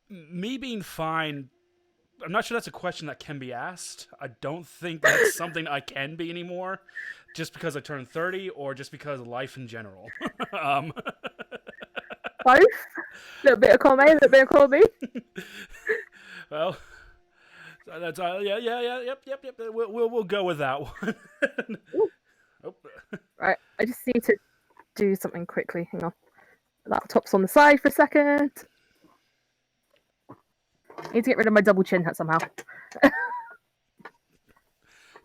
Me being fine, I'm not sure that's a question that can be asked. I don't think that's something I can be anymore, just because I turned 30 or just because of life in general. um, Both. A little bit of column A, a little bit of column B. well, that's yep. We'll go with that one. Oh, Right, I just need to do something quickly. Hang on. Laptop's on the side for a second. Need to get rid of my double chin hat somehow. it's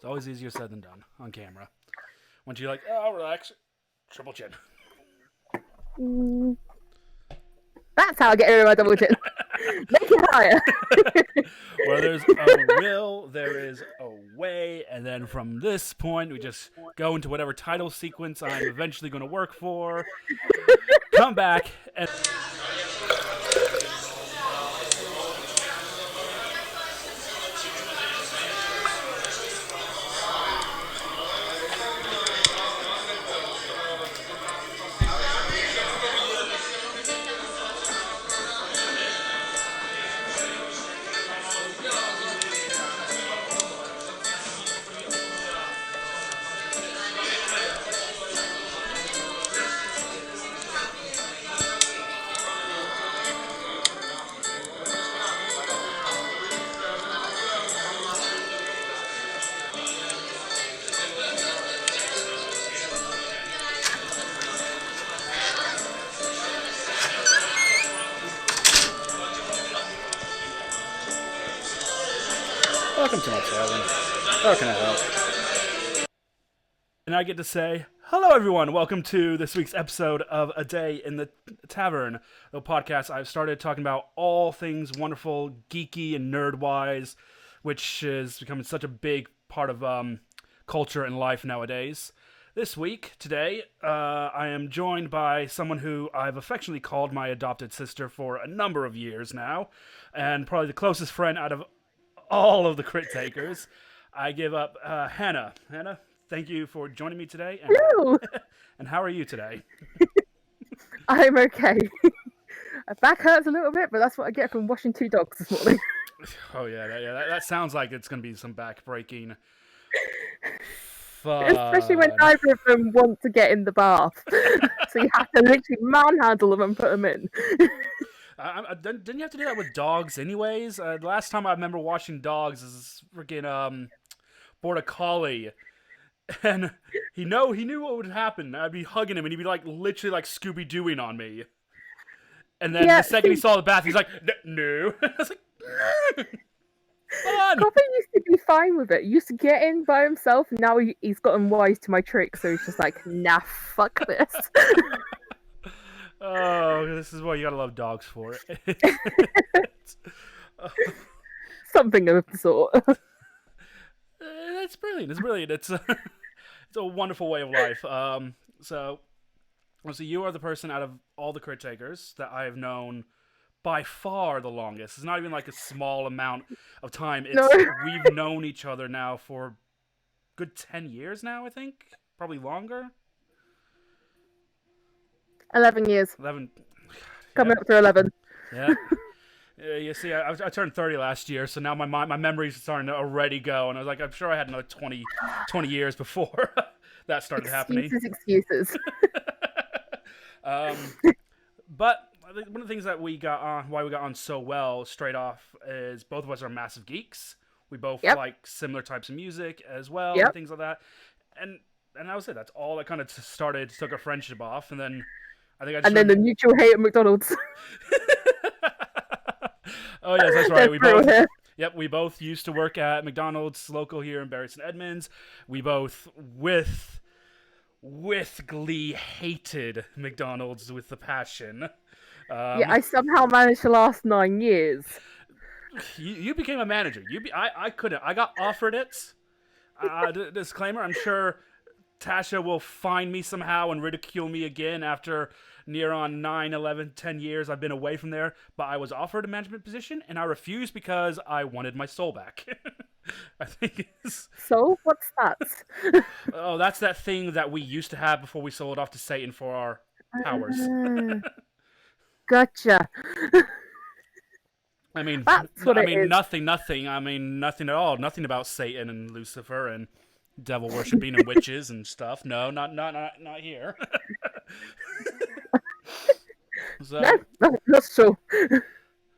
always easier said than done on camera. Once you're like, oh, relax, triple chin. That's how I get rid of my double chin. Make it higher. Where there's a will, there is a way, and then from this point, we just go into whatever title sequence I'm eventually going to work for. Come back and. Welcome to my tavern. How can I help? And I get to say, hello everyone, welcome to this week's episode of A Day in the Tavern, the podcast I've started talking about all things wonderful, geeky, and nerd-wise, which is becoming such a big part of culture and life nowadays. This week, today, I am joined by someone who I've affectionately called my adopted sister for a number of years now, and probably the closest friend out of all of the crit takers. I give up Hannah. Hannah, thank you for joining me today. And how are you today? I'm okay. My back hurts a little bit, but that's what I get from washing two dogs this morning. Oh yeah, that sounds like it's going to be some back-breaking Especially when fun. neither of them want to get in the bath. So you have to literally manhandle them and put them in. Didn't you have to do that with dogs anyways? Last time I remember watching dogs is freaking Border Collie. And he knew what would happen. I'd be hugging him and he'd be like literally like Scooby-Dooing on me. And then the second he saw the bath, he's like, no. I was like, fun. Coffee used to be fine with it. He used to get in by himself, and now he's gotten wise to my trick, so he's just like, nah, fuck this. Oh, this is what you gotta love dogs for. Something of the sort. It's brilliant. It's brilliant. It's a wonderful way of life. So you are the person out of all the crit takers that I have known by far the longest. It's not even like a small amount of time. It's No. We've known each other now for a good 10 years now, I think. Probably longer. 11 years. 11. Coming up to 11. Yeah. You see, I turned 30 last year, so now my memories are starting to already go, and I was like, I'm sure I had another 20 years before that started happening. Excuses. But one of the things that why we got on so well straight off is both of us are massive geeks. We both like similar types of music as well, and things like that. And that was it. That's all that kind of took our friendship off, and then I think then the mutual hate at McDonald's. Oh yes, that's right. We both used to work at McDonald's local here in Barrie St. Edmunds. We both with glee hated McDonald's with the passion. I somehow managed to last 9 years. You became a manager. I couldn't. I got offered it. Disclaimer: I'm sure Tasha will find me somehow and ridicule me again after near on 9, 11, 10 years I've been away from there. But I was offered a management position and I refused because I wanted my soul back. I think it's... Soul? What's that? Oh, that's that thing that we used to have before we sold off to Satan for our powers. Gotcha. I mean, That's what I it mean, is. nothing. I mean, nothing at all. Nothing about Satan and Lucifer and devil worshipping and witches and stuff. No, not here. No, so, that's true.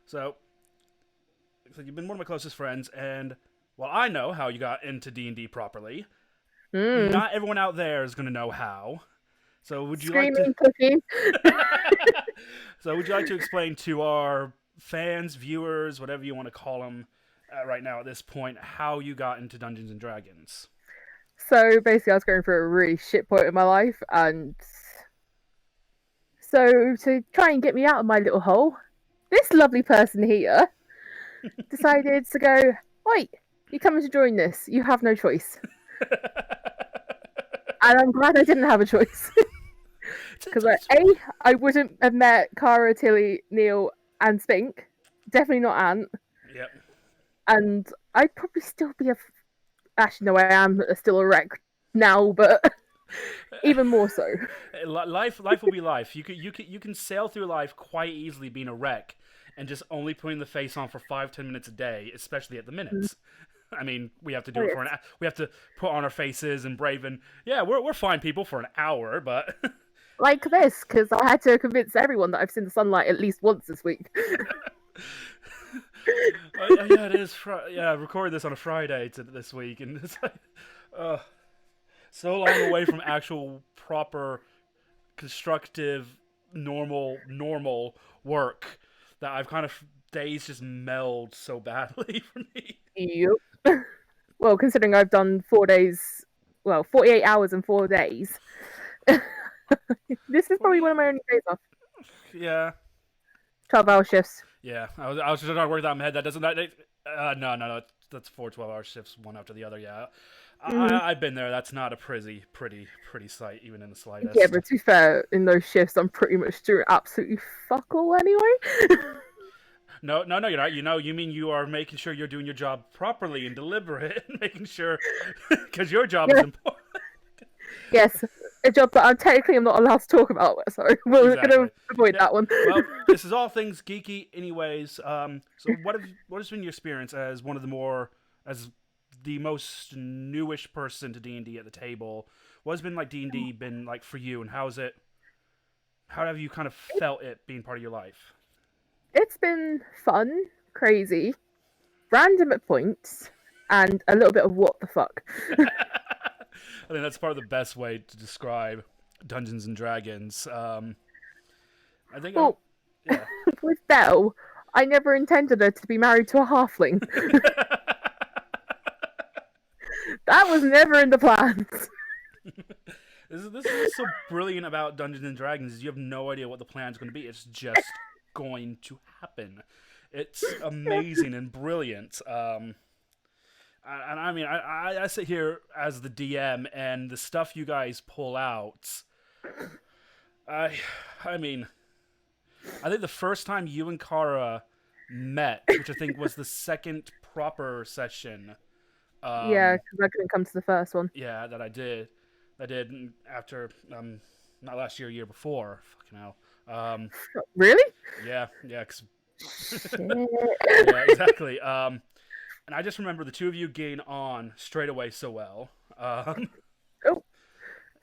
so, so you've been one of my closest friends, and while I know how you got into D&D properly, Mm. not everyone out there is going to know how. So, would you like to? Screaming cookie. So, would you like to explain to our fans, viewers, whatever you want to call them, right now at this point, how you got into Dungeons and Dragons? So basically, I was going through a really shit point in my life, and so to try and get me out of my little hole, this lovely person here decided to go, wait, you're coming to join this. You have no choice. And I'm glad I didn't have a choice. Because I wouldn't have met Cara, Tilly, Neil, and Spink. Definitely not Ant. Yep. And I'd probably still be a. Actually, no, I am still a wreck now, but even more so. Life will be life. You can sail through life quite easily being a wreck and just only putting the face on for 5-10 minutes a day, especially at the minutes. I mean, we have to do it for we have to put on our faces and brave and yeah, we're fine people for an hour, but like this, because I had to convince everyone that I've seen the sunlight at least once this week. yeah, it is. Yeah, I recorded this on a Friday this week, and it's like, so long away from actual proper, constructive, normal work that I've kind of days just meld so badly for me. Yep. Well, considering I've done 4 days, well, 48 hours in 4 days, this is probably one of my only days off. Yeah. 12-hour shifts. Yeah, I was just trying to work that in my head. That doesn't. No. That's 4 12-hour shifts, one after the other. Yeah, I've been there. That's not a pretty sight, even in the slightest. Yeah, but to be fair, in those shifts, I'm pretty much doing absolutely fuck all anyway. No, you're not. You mean you are making sure you're doing your job properly and deliberate, making sure because your job is important. Yes, a job that I'm technically not allowed to talk about, so we're going to avoid that one. Well, this is all things geeky, anyways. So what has been your experience as one of the most newish person to D&D at the table? What has been like D&D been like for you, and how have you kind of felt it being part of your life? It's been fun, crazy, random at points, and a little bit of what the fuck. I think that's probably the best way to describe Dungeons and Dragons. I think. Well, yeah. With Belle, I never intended her to be married to a halfling. That was never in the plans. This is so brilliant about Dungeons and Dragons is you have no idea what the plan's going to be. It's just going to happen. It's amazing and brilliant. And I mean, I sit here as the DM, and the stuff you guys pull out. I mean, I think the first time you and Kara met, which I think was the second proper session. Yeah, because I couldn't come to the first one. Yeah, that I did after not last year before. Fucking hell. Really? Yeah. Yeah, exactly. And I just remember the two of you getting on straight away so well. Oh,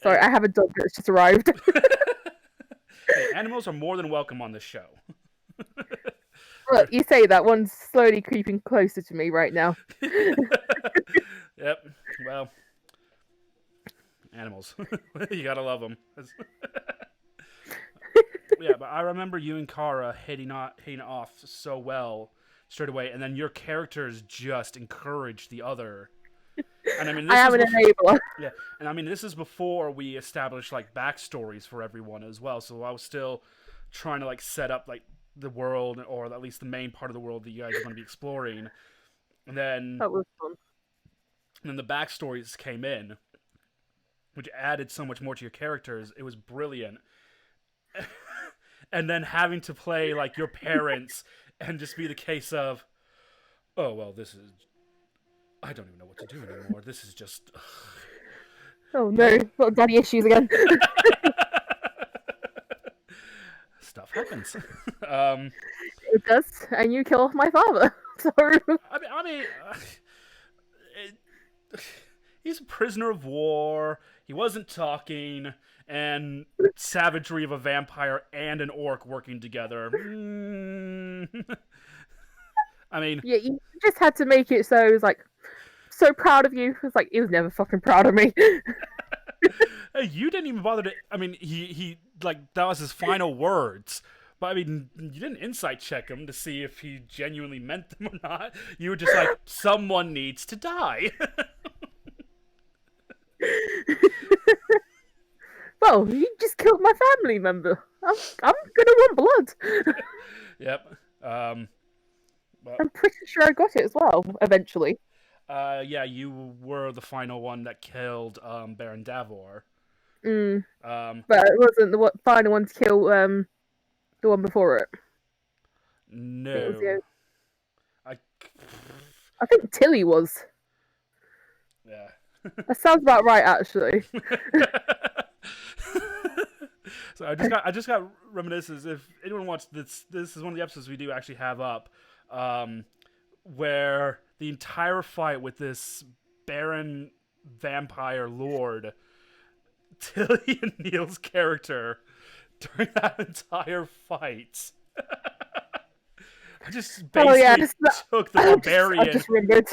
sorry, I have a dog that's just arrived. Hey, animals are more than welcome on this show. Look, you say that one's slowly creeping closer to me right now. Yep. Well, animals. You gotta love them. Yeah, but I remember you and Kara hitting it off so well straight away, and then your characters just encouraged the other. And I mean, I am an enabler. Yeah, and I mean, this is before we established like backstories for everyone as well. So I was still trying to like set up like the world, or at least the main part of the world that you guys are going to be exploring. And then That was fun. And then the backstories came in, which added so much more to your characters. It was brilliant. And then having to play like your parents and just be the case of, oh well, I don't even know what to do anymore. This is just. Oh no, got daddy issues again. stuff happens. um, It does, and you kill off my father. So I mean, it, he's a prisoner of war. He wasn't talking, and savagery of a vampire and an orc working together. I mean, yeah, you just had to make it so it was like so proud of you. It's like he was never fucking proud of me. hey, you didn't even bother to. I mean, he like that was his final words. But I mean, you didn't insight check him to see if he genuinely meant them or not. You were just like, someone needs to die. Well, you just killed my family member. I'm gonna want blood. Yep. But, I'm pretty sure I got it as well eventually. yeah, you were the final one that killed Baron Davor. Mm, Um, but it wasn't the final one to kill the one before it. It was no, the. I. I think Tilly was. Yeah. That sounds about right, actually. So I just got reminiscences. If anyone wants this is one of the episodes we do actually have up, where the entire fight with this Baron vampire lord, Tilly and Neil's character during that entire fight. I just Oh yeah, basically took the barbarian. I just remembered.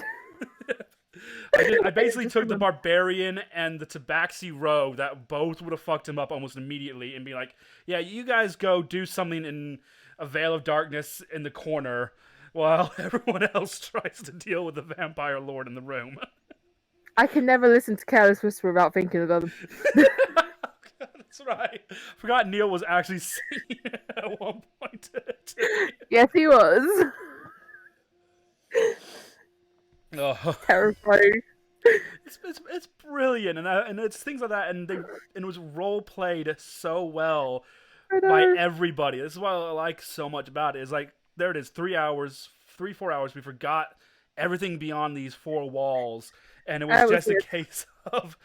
I basically took the barbarian and the tabaxi rogue that both would have fucked him up almost immediately and be like, yeah, you guys go do something in a veil of darkness in the corner while everyone else tries to deal with the vampire lord in the room. I can never listen to Careless Whisper without thinking about them. That's right. Forgot Neil was actually singing at one point. Yes, he was. Oh. Terrifying. It's brilliant, and it's things like that, and it was role played so well by everybody. This is what I like so much about it. Is like there it is, 4 hours. We forgot everything beyond these four walls, and it was just a case of,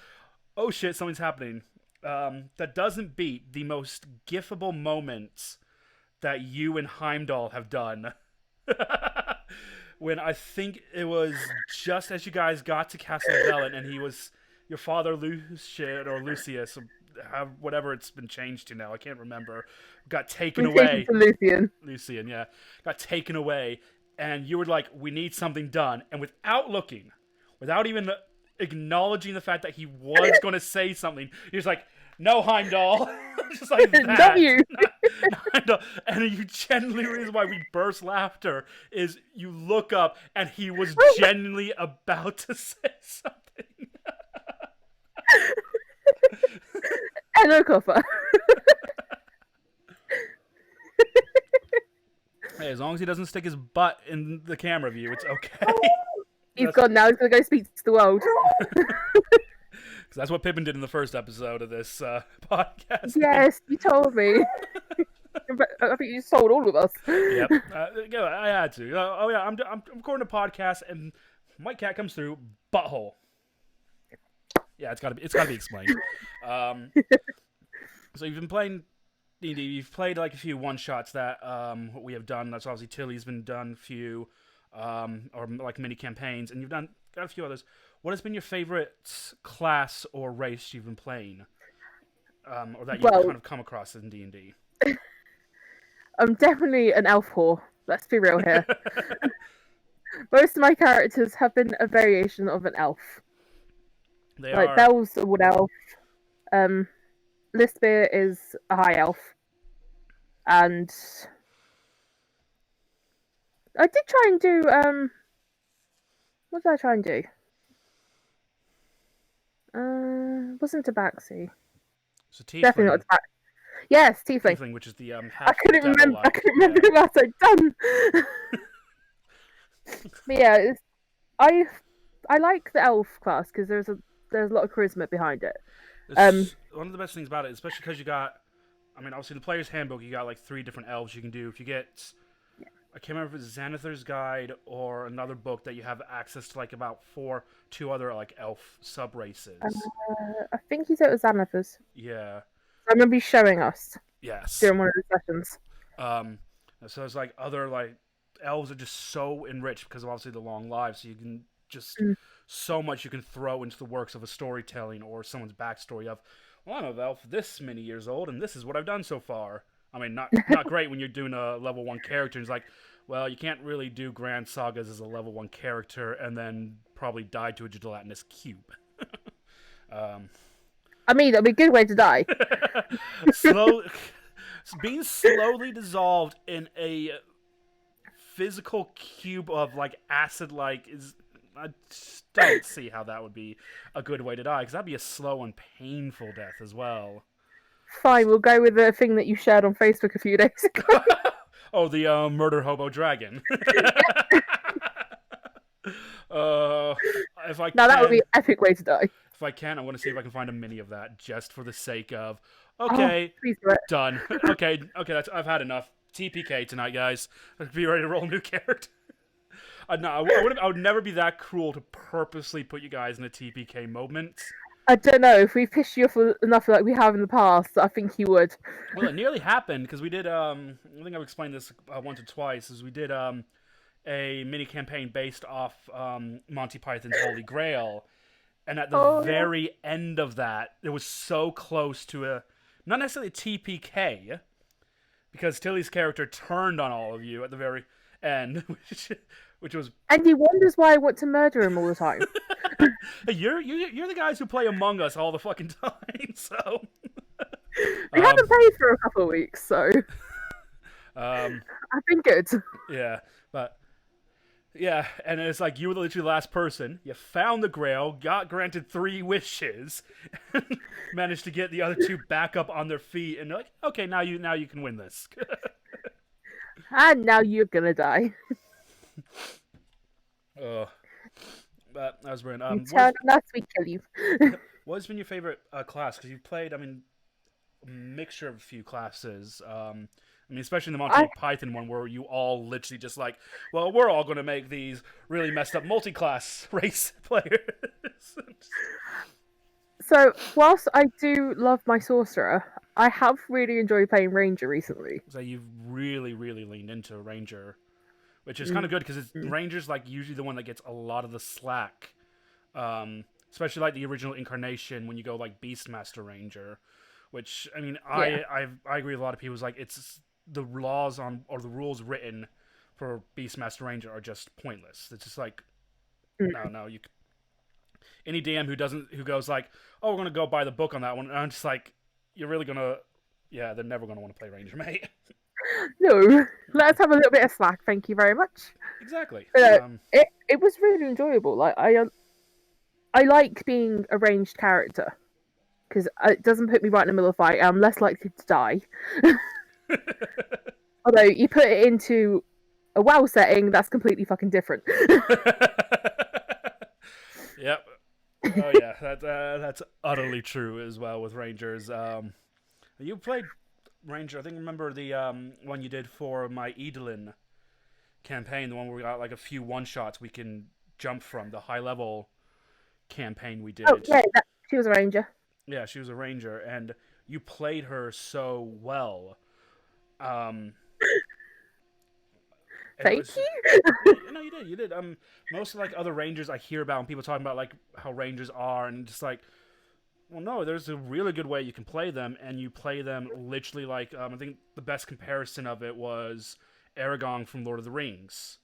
oh shit, something's happening. That doesn't beat the most gifable moments that you and Heimdall have done. When I think it was just as you guys got to Castle Belle, and he was your father, Lucian or Lucius, or whatever it's been changed to now. I can't remember. Got taken away. Lucian, yeah, got taken away, and you were like, "We need something done," and without looking, without even acknowledging the fact that he was going to say something, you're just like, "No, Heimdall," just like that. Not you. And you genuinely, the reason why we burst laughter is you look up and he was genuinely about to say something. Hello, Coffer. Hey, as long as he doesn't stick his butt in the camera view, it's okay. He's gone now. He's gonna go speak to the world. Because that's what Pippin did in the first episode of this podcast. Yes, you told me. I think you just told all of us. Yep. Yeah, I had to. Oh yeah, I'm recording a podcast and White Cat comes through butthole. Yeah, it's gotta be explained. So you've been playing D&D. You've played like a few one shots that we have done. That's obviously Tilly's been done a few, or like mini campaigns, and you've got a few others. What has been your favorite class or race you've been playing, or that you've kind of come across in D&D? I'm definitely an elf whore. Let's be real here. Most of my characters have been a variation of an elf. They like are. Belle's a wood elf. Lisbeth is a high elf. And I did try and do what did I try and do? Wasn't Tabaxi. So tiefling. Definitely not Tabaxi. Yes, tiefling. Tiefling, which is the half I couldn't remember who else I'd done. But yeah, I like the elf class because there's a lot of charisma behind it. One of the best things about it, especially because you got, I mean, obviously in the player's handbook, you got like 3 different elves you can do. If you get, I can't remember if it's Xanathar's Guide or another book that you have access to like about 2 other like elf sub races. I think he said it was Xanathar's. Yeah. I remember you showing us. Yes. during one of the sessions. Um, so it's like other like elves are just so enriched because of obviously the long lives. So you can just Mm. so much you can throw into the works of a storytelling or someone's backstory of, well, I'm an elf this many years old, and this is what I've done so far. I mean, not great when you're doing a level 1 character. And it's like, well, you can't really do grand sagas as a level 1 character and then probably die to a gelatinous cube. Um, I mean, that'd be a good way to die. slow, being slowly dissolved in a physical cube of like acid, like is. I just don't see how that would be a good way to die, because that'd be a slow and painful death as well. Fine, we'll go with the thing that you shared on Facebook a few days ago. Oh, the murder hobo dragon. uh, if I Now that would be can, an epic way to die. if I can, I'm going to see if I can find a mini of that just for the sake of. Oh, Okay, please do it. done. Okay, that's I've had enough. TPK tonight, guys. Be ready to roll a new character. No, I would never be that cruel to purposely put you guys in a TPK moment. I don't know if we pissed you off enough like we have in the past. I think you would. Well, it nearly happened because we did. I think I've explained this once or twice. Is we did a mini campaign based off Monty Python's Holy Grail, and at the very end of that, it was so close to a not necessarily a TPK, because Tilly's character turned on all of you at the very end, which was. And he wonders why I want to murder him all the time. You're the guys who play Among Us all the fucking time, so. We haven't played for a couple of weeks, so I've been good. Yeah, but yeah, and it's like you were literally the last person. You found the Grail, got granted 3 wishes, managed to get the other 2 back up on their feet, and they're like, okay, now you can win this. And now you're gonna die. But that was brilliant. You turn on us, we kill you. What's been your favorite class? Because you've played, I mean, a mixture of a few classes. I mean, especially in the Monty Python one, where you all literally just like, well, we're all going to make these really messed up multi-class race players. So, whilst I do love my sorcerer, I have really enjoyed playing ranger recently. So you've really, really leaned into Ranger, which is kind of good because Ranger's like usually the one that gets a lot of the slack, especially like the original incarnation when you go like Beastmaster Ranger, which I mean I agree with a lot of people. It's like it's the laws on or the rules written for Beastmaster Ranger are just pointless. It's just like no you. Any DM who goes like, oh, we're gonna go buy the book on that one, and I'm just like, you're really gonna, yeah, they're never gonna want to play Ranger, mate. No, let's have a little bit of slack. Thank you very much. Exactly. It was really enjoyable. Like I like being a ranged character because it doesn't put me right in the middle of the fight. I'm less likely to die. Although you put it into a WoW setting, that's completely fucking different. Yep. Oh yeah, that's utterly true as well with Rangers. You played Ranger. I think remember the one you did for my Edelin campaign, the one where we got like a few one shots we can jump from, the high level campaign we did. Oh yeah, she was a ranger. Yeah, she was a ranger, and you played her so well. Thank you. No, you did. You did. Most of like other rangers I hear about, and people talking about like how rangers are, and just like, well, no, there's a really good way you can play them, and you play them literally like I think the best comparison of it was Aragorn from Lord of the Rings,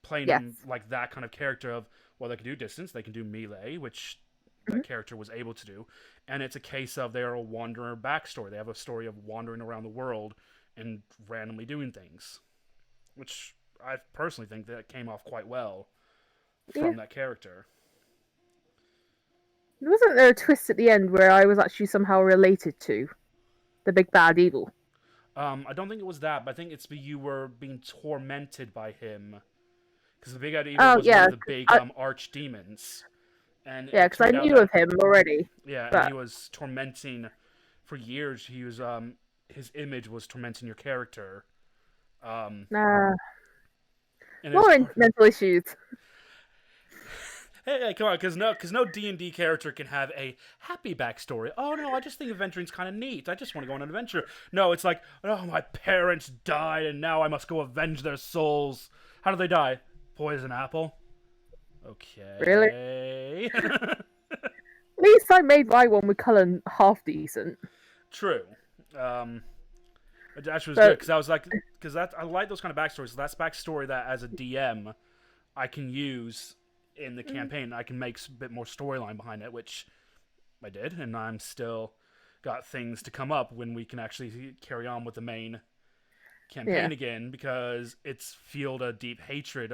playing him like that kind of character of, well, they can do distance, they can do melee, which that character was able to do, and it's a case of they're a wanderer backstory. They have a story of wandering around the world and randomly doing things, which I personally think that came off quite well from that character. Wasn't there a twist at the end where I was actually somehow related to the big bad evil? I don't think it was that, but I think it's you were being tormented by him. Because the big bad evil was one of the big archdemons. And yeah, because I knew of him already. Yeah, and he was tormenting for years. He was his image was tormenting your character. More mental issues. Hey, come on, because no D&D character can have a happy backstory. Oh no, I just think adventuring's kind of neat. I just want to go on an adventure. No, it's like, oh, my parents died, and now I must go avenge their souls. How do they die? Poison apple. Really? Okay. At least I made my one with Cullen half decent. True. It actually was good But because I was like, because that I like those kind of backstories. That's backstory that as a DM I can use in the campaign. I can make a bit more storyline behind it, which I did, and I'm still got things to come up when we can actually carry on with the main campaign again, because it's fueled a deep hatred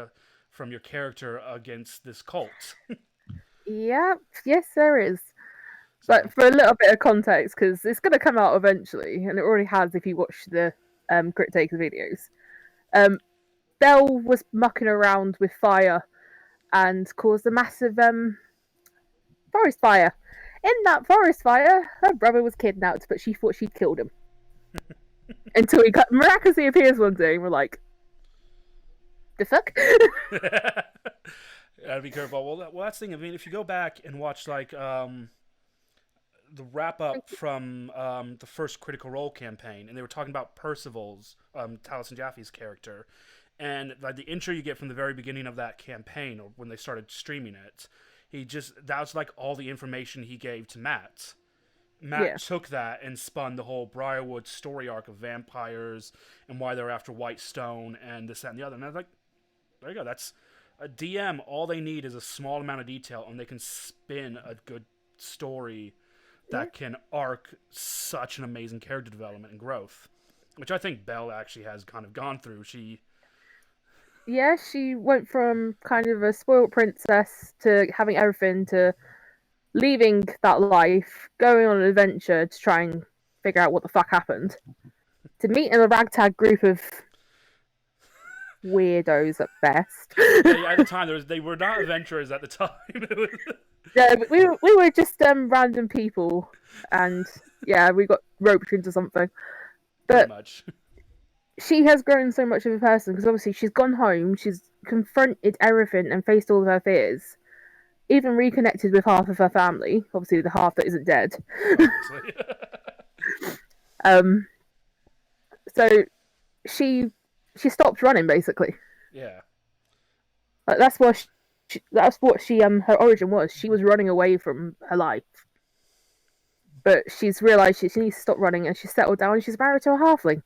from your character against this cult. yeah, yes, there is. So But for a little bit of context, because it's going to come out eventually, and it already has if you watch the Crit Takers videos. Belle was mucking around with fire and caused a massive forest fire. In that forest fire, her brother was kidnapped, but she thought she'd killed him. Until he miraculously appears one day, and we're like, the fuck? gotta be careful. Well, that's the thing. I mean, if you go back and watch like the wrap up from the first Critical Role campaign, and they were talking about Percival's Taliesin Jaffe's character, and like the intro you get from the very beginning of that campaign, or when they started streaming it, that was like all the information he gave to Matt. Matt took that and spun the whole Briarwood story arc of vampires and why they're after Whitestone and this, that, and the other. And I was like, there you go. That's a DM. All they need is a small amount of detail, and they can spin a good story that can arc such an amazing character development and growth, which I think Belle actually has kind of gone through. She went from kind of a spoiled princess to having everything to leaving that life, going on an adventure to try and figure out what the fuck happened, to meeting a ragtag group of weirdos at best. Yeah, at the time, they were not adventurers at the time. Yeah, but we were just random people, and yeah, we got roped into something. But Pretty much. she has grown so much of a person because obviously she's gone home, she's confronted everything and faced all of her fears, even reconnected with half of her family, obviously the half that isn't dead. Obviously. So she stopped running basically. Yeah. Like, that's what she her origin was. She was running away from her life, but she's realised she needs to stop running, and she's settled down. And she's married to a halfling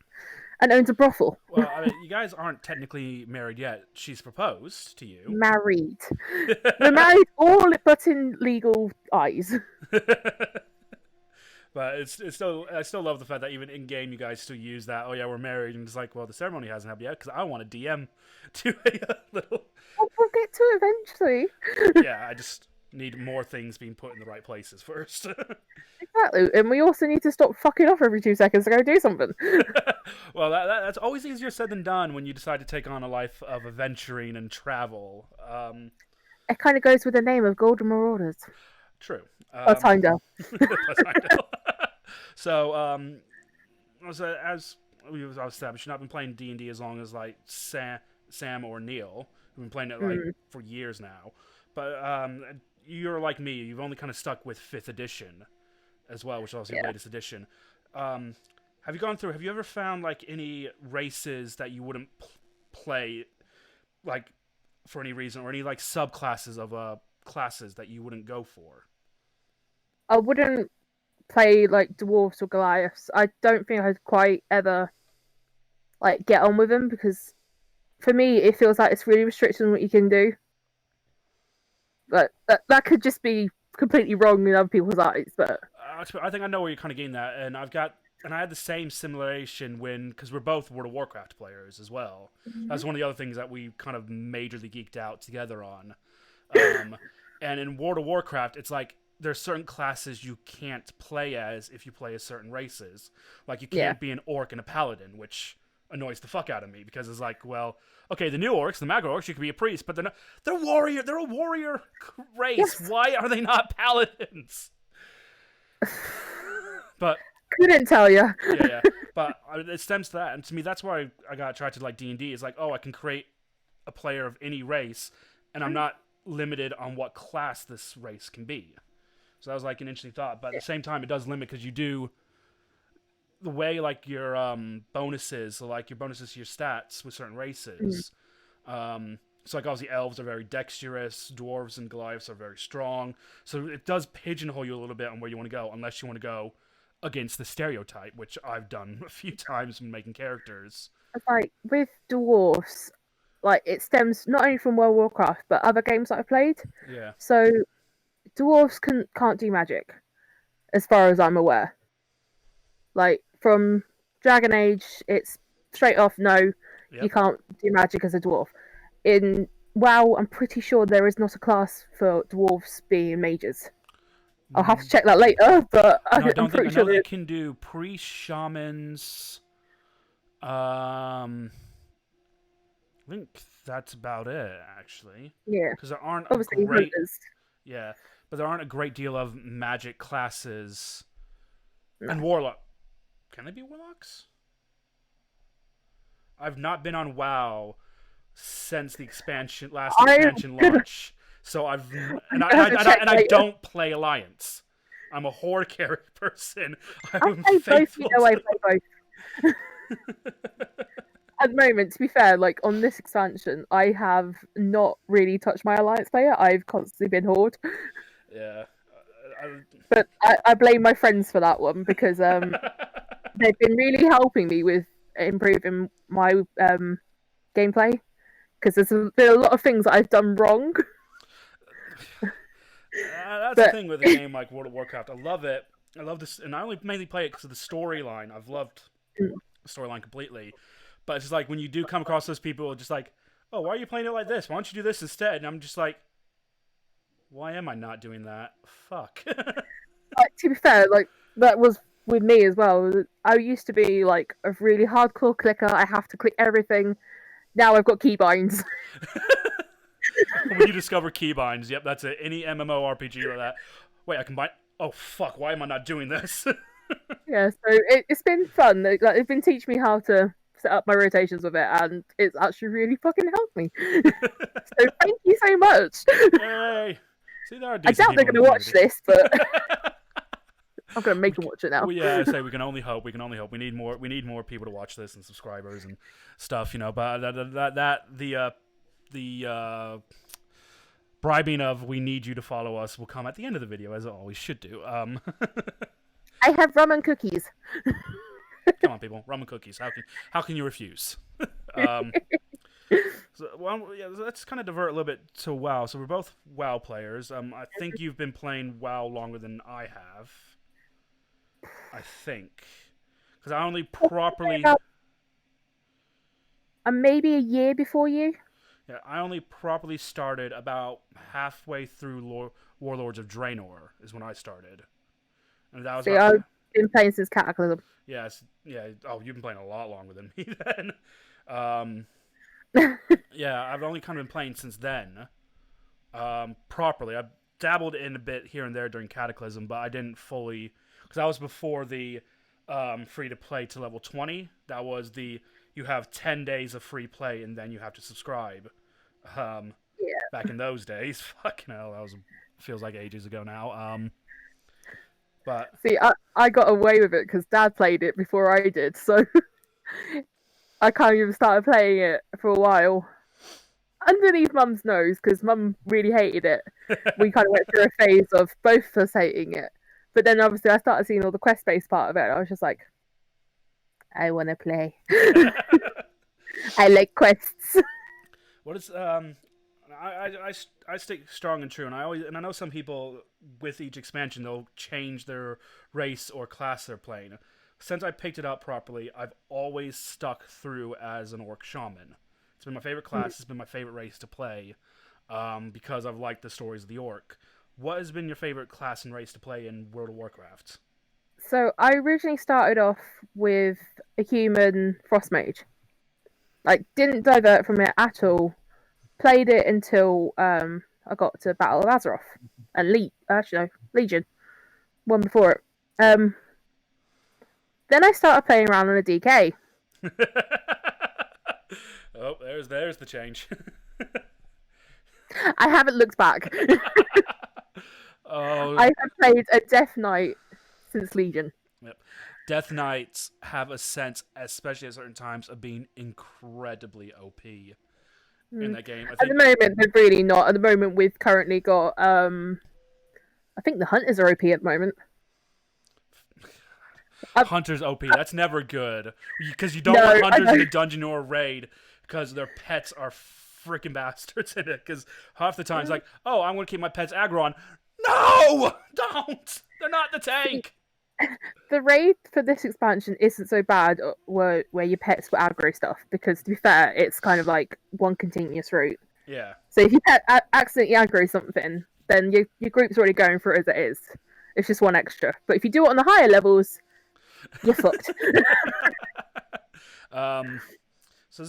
and owns a brothel. Well, I mean, you guys aren't technically married yet. She's proposed to you. Married. We're married all but in legal eyes. But I still love the fact that even in game you guys still use that. Oh yeah, we're married, and it's like, well, the ceremony hasn't happened yet because I want to DM to a little. We'll get to it eventually. Yeah, I just need more things being put in the right places first. Exactly, and we also need to stop fucking off every 2 seconds to go do something. Well, that's always easier said than done when you decide to take on a life of adventuring and travel. It kind of goes with the name of Golden Marauders. True. Plus Heimdall. So, as we was established, you've not been playing D&D as long as like Sam or Neil, who've been playing it like for years now. But you're like me; you've only kind of stuck with 5th edition, as well, which is also the latest edition. Have you ever found like any races that you wouldn't play, like for any reason, or any like subclasses of classes that you wouldn't go for? I wouldn't play like dwarves or Goliaths. I don't think I'd quite ever like get on with them because for me it feels like it's really restricted on what you can do. But that could just be completely wrong in other people's eyes. But I think I know where you're kind of getting that, and I had the same simulation because we're both World of Warcraft players as well. That's one of the other things that we kind of majorly geeked out together on. And in World of Warcraft, it's like there's certain classes you can't play as if you play as certain races. Like you can't be an orc and a paladin, which annoys the fuck out of me because it's like, well, okay, the new orcs, the Magor orcs, you can be a priest, but they're warrior. They're a warrior race. Yes. Why are they not paladins? But couldn't tell you. Yeah. But it stems to that, and to me, that's why I got attracted to like D&D. Is like, oh, I can create a player of any race, and I'm not limited on what class this race can be. So that was like an interesting thought. But at the same time, it does limit because you do the way like your bonuses, so like your bonuses to your stats with certain races. So like obviously elves are very dexterous, dwarves and Goliaths are very strong. So it does pigeonhole you a little bit on where you want to go, unless you want to go against the stereotype, which I've done a few times when making characters. It's like with dwarves, like it stems not only from World of Warcraft but other games that I've played. Yeah. So dwarves can't do magic, as far as I'm aware. Like from Dragon Age, it's straight off no, you Yep. can't do magic as a dwarf. In WoW, I'm pretty sure there is not a class for dwarves being mages. I'll have to check that later, but No, I I'm don't think. I pretty know sure they that can do priest, shamans. I think that's about it, actually. yeah, Because there aren't a obviously great, hunters. yeah, but there aren't a great deal of magic classes. No. And warlock, can they be warlocks? I've not been on WoW since the last expansion launch. So I don't play Alliance. I'm a horde carry person. I I'm play both. faithful. You know, I play both. At the moment, to be fair, like on this expansion, I have not really touched my alliance player. I've constantly been horde. Yeah. But I blame my friends for that one because they've been really helping me with improving my gameplay. Because there's been a lot of things that I've done wrong. That's the thing with a game like World of Warcraft. I love it. I love this, and I only mainly play it because of the storyline. I've loved the storyline completely. But it's just like when you do come across those people who are just like, oh, why are you playing it like this? Why don't you do this instead? And I'm just like, why am I not doing that? Fuck. Like, to be fair, like that was with me as well. I used to be like a really hardcore clicker. I have to click everything. Now I've got keybinds. When you discover keybinds, yep, that's it. Any MMORPG like that. Wait, I can bind. Oh fuck! Why am I not doing this? Yeah, so it's been fun. Like, it's been teaching me how to set up my rotations with it, and it's actually really fucking helped me. So thank you so much. Yay! See, there are I decent doubt they're people going to watch this, but this. I'm going to make them watch it now. Well, yeah, I say we can only hope. We can only hope. We need more. We need more people to watch this and subscribers and stuff. You know, but the bribing of we need you to follow us will come at the end of the video, as it always should do. I have rum and cookies. Come on, people, rum and cookies. How can you refuse? So, well, yeah, let's kind of divert a little bit to WoW. So we're both WoW players. I think you've been playing WoW longer than I have. I think because I only properly. Maybe a year before you. Yeah, I only properly started about halfway through Warlords of Draenor is when I started, and that was. See, I've been playing since Cataclysm. Yes, yeah. Oh, you've been playing a lot longer than me then. Yeah, I've only kind of been playing since then. Properly, I dabbled in a bit here and there during Cataclysm, but I didn't fully because that was before the free to play to level 20. That was the you have 10 days of free play and then you have to subscribe. Yeah. Back in those days, fucking hell, that feels like ages ago now. But see, I got away with it because Dad played it before I did, so I kind of started playing it for a while underneath Mum's nose because Mum really hated it. We kind of went through a phase of both of us hating it, but then obviously I started seeing all the quest-based part of it. And I was just like, I want to play. I like quests. What is I stick strong and true, and I know some people with each expansion they'll change their race or class they're playing. Since I picked it up properly, I've always stuck through as an orc shaman. It's been my favorite class. It's been my favorite race to play because I've liked the stories of the orc. What has been your favorite class and race to play in World of Warcraft? So I originally started off with a human frost mage. Like, didn't divert from it at all. Played it until I got to Battle of Azeroth and Legion, one before it. Then I started playing around on a DK. Oh, there's the change. I haven't looked back. Oh, I have played a Death Knight since Legion. yep. Death Knights have a sense, especially at certain times, of being incredibly OP in Mm. that game. I At the think moment, they're really not. At the moment, we've currently got. I think the Hunters are OP at the moment. Hunters OP. That's never good because you don't No, want I hunters know. in a dungeon or a raid because their pets are freaking bastards in it. Because half the time it's like, oh, I'm going to keep my pets aggro on. No, don't. They're not the tank. The raid for this expansion isn't so bad where your pets will aggro stuff because, to be fair, it's kind of like one continuous route. Yeah. So if you accidentally aggro something, then your group's already going through it as it is. It's just one extra. But if you do it on the higher levels, you're fucked. So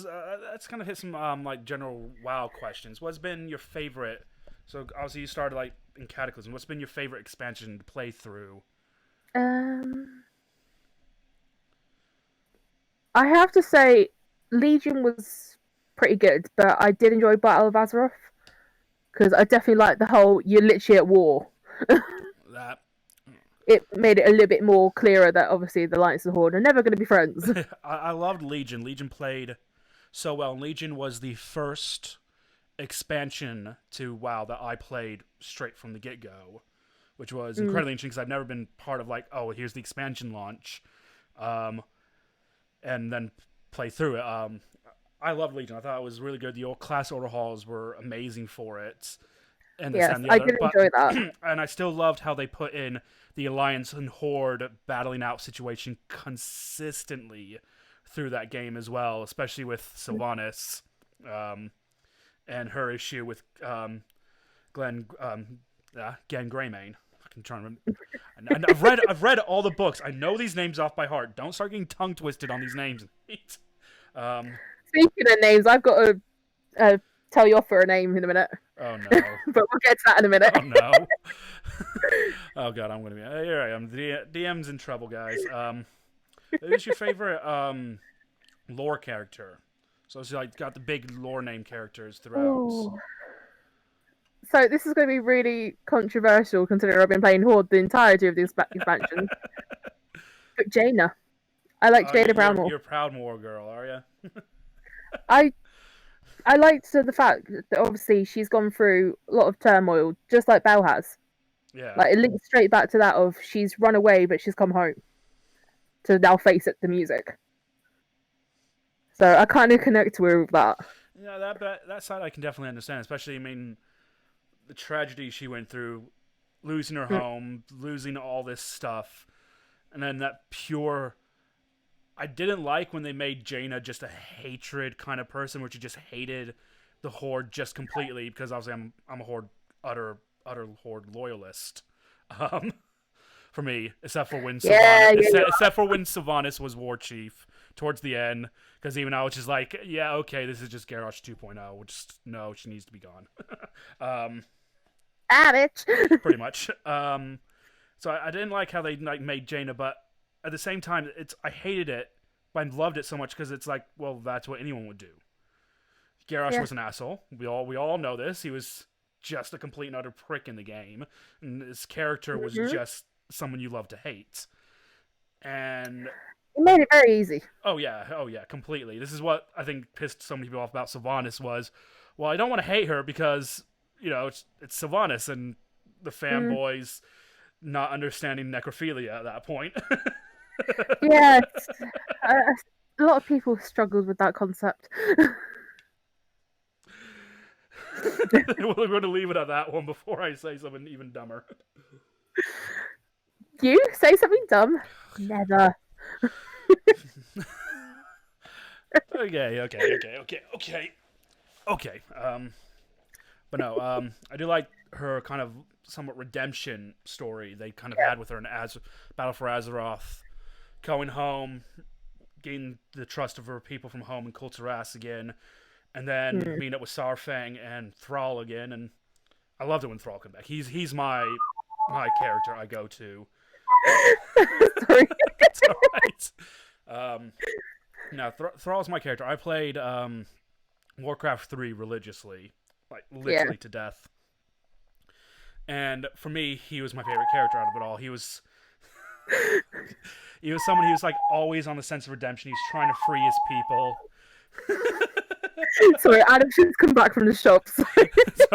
let's kind of hit some like general WoW questions. What's been your favorite? So obviously you started like in Cataclysm. What's been your favorite expansion to play through? I have to say, Legion was pretty good, but I did enjoy Battle of Azeroth because I definitely like the whole you're literally at war. That It made it a little bit more clearer that obviously the Alliance and the Horde are never going to be friends. I loved Legion. Legion played so well. Legion was the first expansion to WoW that I played straight from the get go, which was incredibly interesting because I've never been part of like, oh, here's the expansion launch, and then play through it. I love Legion. I thought it was really good. The old class overhauls were amazing for it, and this Yes, and the I other. did enjoy that. And I still loved how they put in the Alliance and Horde battling out situation consistently through that game as well, especially with Sylvanas, and her issue with Glenn Greymane. I'm trying to remember. And I've read all the books. I know these names off by heart. Don't start getting tongue twisted on these names. Speaking of names, I've got to tell you off for a name in a minute. Oh no. But we'll get to that in a minute. Oh no. Oh god, I'm gonna be here. I am. DM's in trouble, guys. Who's your favorite lore character? So it's like got the big lore name characters throughout. Ooh. So this is going to be really controversial considering I've been playing Horde the entirety of the expansion. But Jaina. I like Jaina Brownmore. You're a Proudmoore girl, are you? I liked the fact that obviously she's gone through a lot of turmoil, just like Belle has. Yeah. Like it links straight back to that of she's run away but she's come home to now face it, the music. So I kind of connect with that. Yeah, that side I can definitely understand, especially I mean the tragedy she went through, losing her home, losing all this stuff, and then that pure. I didn't like when they made Jaina just a hatred kind of person, where she just hated the Horde just completely because obviously I'm a Horde utter Horde loyalist. For me, except for when Sylvanas was war chief towards the end, because even I was just like, yeah, okay, this is just Garrosh 2.0. Which no, she needs to be gone. Bitch. Pretty much. So I didn't like how they like made Jaina, but at the same time, I hated it, but I loved it so much because it's like, well, that's what anyone would do. Garrosh was an asshole. We all know this. He was just a complete and utter prick in the game, and his character was just someone you love to hate. And it made it very easy. Oh yeah, completely. This is what I think pissed so many people off about Sylvanas was, well, I don't want to hate her because it's Sylvanas and the fanboys not understanding necrophilia at that point. Yeah, a lot of people struggled with that concept. We're going to leave it at that one before I say something even dumber. You say something dumb? Never. Okay. But no, I do like her kind of somewhat redemption story they kind of had with her in Battle for Azeroth, going home, gaining the trust of her people from home in Kulturas again, and then meeting up with Sarfang and Thrall again, and I loved it when Thrall came back. He's my character I go to. Sorry. It's alright. Now, Thrall's my character. I played Warcraft 3 religiously like literally to death. And for me, he was my favorite character out of it all. He was someone who was like always on the sense of redemption. He's trying to free his people. Sorry, Adam's just come back from the shops. It's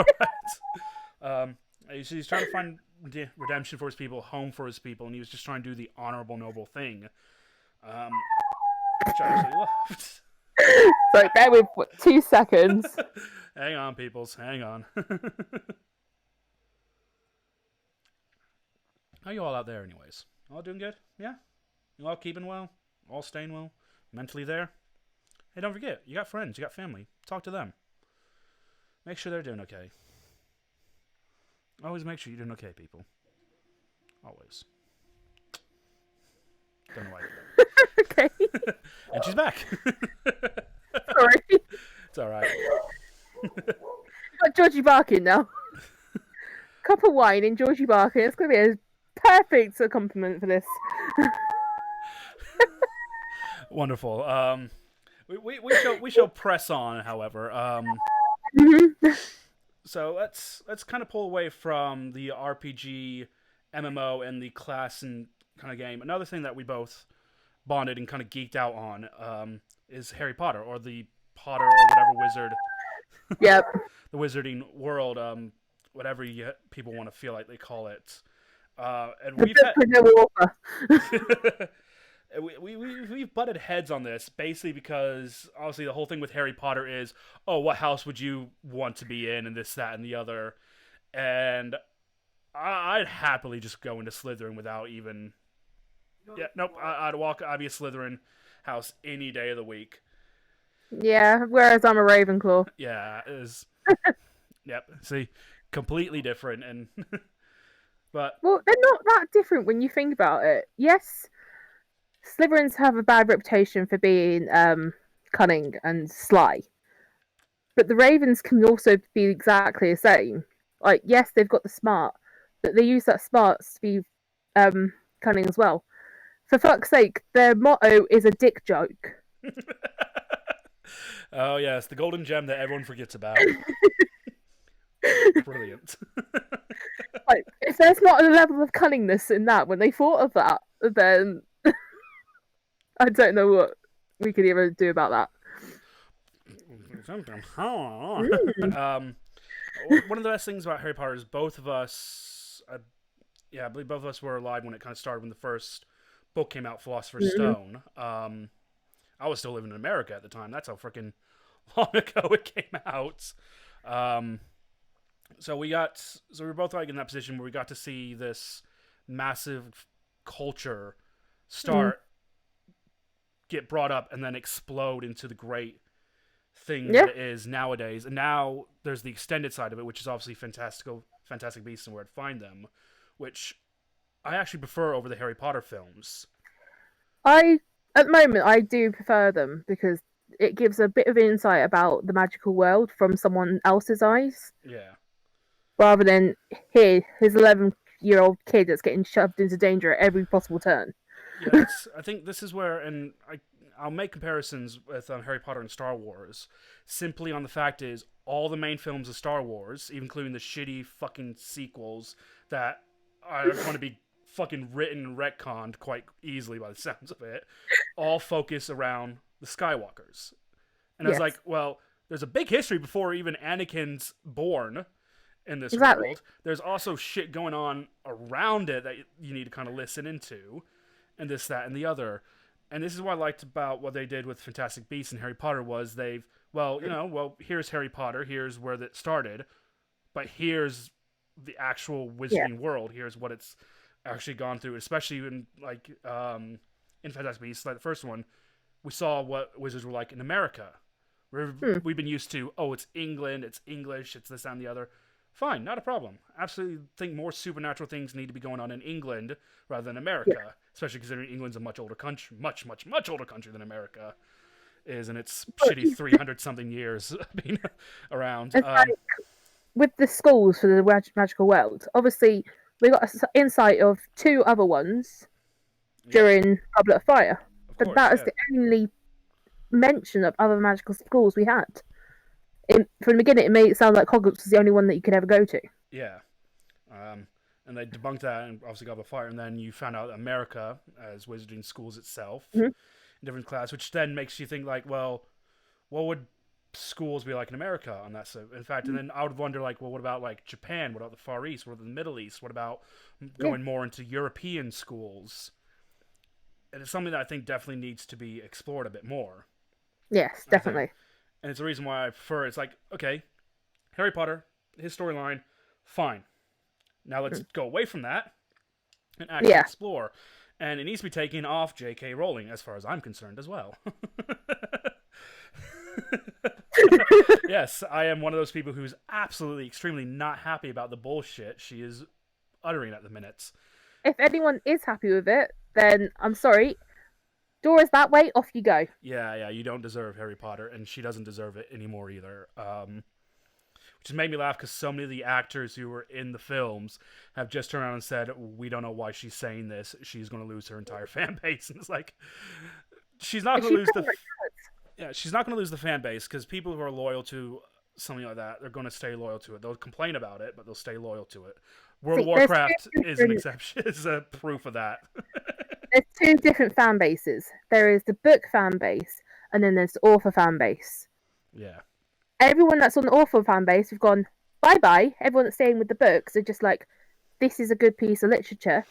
alright. He's trying to find redemption for his people, home for his people, and he was just trying to do the honorable, noble thing. Which I actually loved. Sorry, bear with 2 seconds. Hang on, peoples. Hang on. How you all out there, anyways? All doing good? Yeah? You all keeping well? All staying well? Mentally there? Hey, don't forget, you got friends, you got family. Talk to them. Make sure they're doing okay. Always make sure you're doing okay, people. Always. Don't know why. Okay. And she's back. Sorry. It's alright. Got Georgie barking now. Cup of wine and Georgie barking. It's going to be a perfect compliment for this. Wonderful. We shall press on, however. So let's kind of pull away from the RPG, MMO, and the class and kind of game. Another thing that we both bonded and kind of geeked out on is Harry Potter, or the Potter or whatever wizard. Yep. The wizarding world, whatever people want to feel like they call it. And we've butted heads on this basically because obviously the whole thing with Harry Potter is, oh, what house would you want to be in, and this, that, and the other. And I'd happily just go into Slytherin without even. Yeah, nope. I'd be a Slytherin house any day of the week. Yeah, whereas I'm a Ravenclaw. Yeah, it is. Yep. See, completely different, and but well, they're not that different when you think about it. Yes, Slytherins have a bad reputation for being cunning and sly, but the Ravens can also be exactly the same. Like, yes, they've got the smart, but they use that smarts to be cunning as well. For fuck's sake, their motto is a dick joke. Oh yes, the golden gem that everyone forgets about. Brilliant. Like, if there's not a level of cunningness in that when they thought of that, then I don't know what we could even do about that. One of the best things about Harry Potter is both of us, I believe both of us were alive when it kind of started, when the first book came out, Philosopher's Stone. I was still living in America at the time. That's how freaking long ago it came out. So we were both like in that position where we got to see this massive culture start, get brought up, and then explode into the great thing that it is nowadays. And now there's the extended side of it, which is obviously Fantastic Beasts and Where to Find Them, which I actually prefer over the Harry Potter films. At the moment, I do prefer them because it gives a bit of insight about the magical world from someone else's eyes. Yeah. Rather than his 11-year-old kid that's getting shoved into danger at every possible turn. Yeah, I think this is where, and I'll make comparisons with Harry Potter and Star Wars, simply on the fact is all the main films of Star Wars, including the shitty fucking sequels that are going to be fucking written and retconned quite easily by the sounds of it, all focus around the Skywalkers. And I was like, well, there's a big history before even Anakin's born in this world. There's also shit going on around it that you need to kind of listen into, and this, that, and the other. And this is what I liked about what they did with Fantastic Beasts and Harry Potter was here's Harry Potter, here's where that started, but here's the actual wizarding world. Here's what it's actually gone through, especially in in Fantastic Beasts, like the first one, we saw what wizards were like in America. We've been used to, it's England, it's English, it's this, that, and the other. Fine, not a problem. Absolutely think more supernatural things need to be going on in England rather than America, especially considering England's a much older country, much, much, much older country than America is, and it's shitty 300-something years being around. Like, with the schools for the magical world, obviously, we got an insight of 2 other ones during Goblet of Fire. But that is the only mention of other magical schools we had. from the beginning, it made it sound like Hogwarts was the only one that you could ever go to. Yeah. And they debunked that and obviously got the fire. And then you found out America as wizarding schools itself, Mhm. in different class, which then makes you think like, well, what would schools be like in America on that? So, in fact, and then I would wonder like, well, what about like Japan? What about the Far East? What about the Middle East? What about going more into European schools? And it's something that I think definitely needs to be explored a bit more. Yes, I think, definitely. and it's the reason why I prefer. It's like, okay, Harry Potter, his storyline, fine. Now let's go away from that and actually Yeah. explore. And it needs to be taken off J.K. Rowling, as far as I'm concerned, as well. Yes, I am one of those people who's absolutely, extremely not happy about the bullshit she is uttering at the minute. If anyone is happy with it, then I'm sorry. Door is that way, off you go. Yeah, you don't deserve Harry Potter, and she doesn't deserve it anymore either. Which has made me laugh because so many of the actors who were in the films have just turned around and said, "We don't know why she's saying this. She's going to lose her entire fan base." And it's like, she's not going to lose the. Yeah, she's not going to lose the fan base because people who are loyal to something like that, they're going to stay loyal to it. They'll complain about it, but they'll stay loyal to it. World of Warcraft is an exception. Is a proof of that. There's two different fan bases. There is the book fan base, and then there's the author fan base. Yeah. Everyone that's on the author fan base have gone bye bye. Everyone that's staying with the books are just like, this is a good piece of literature.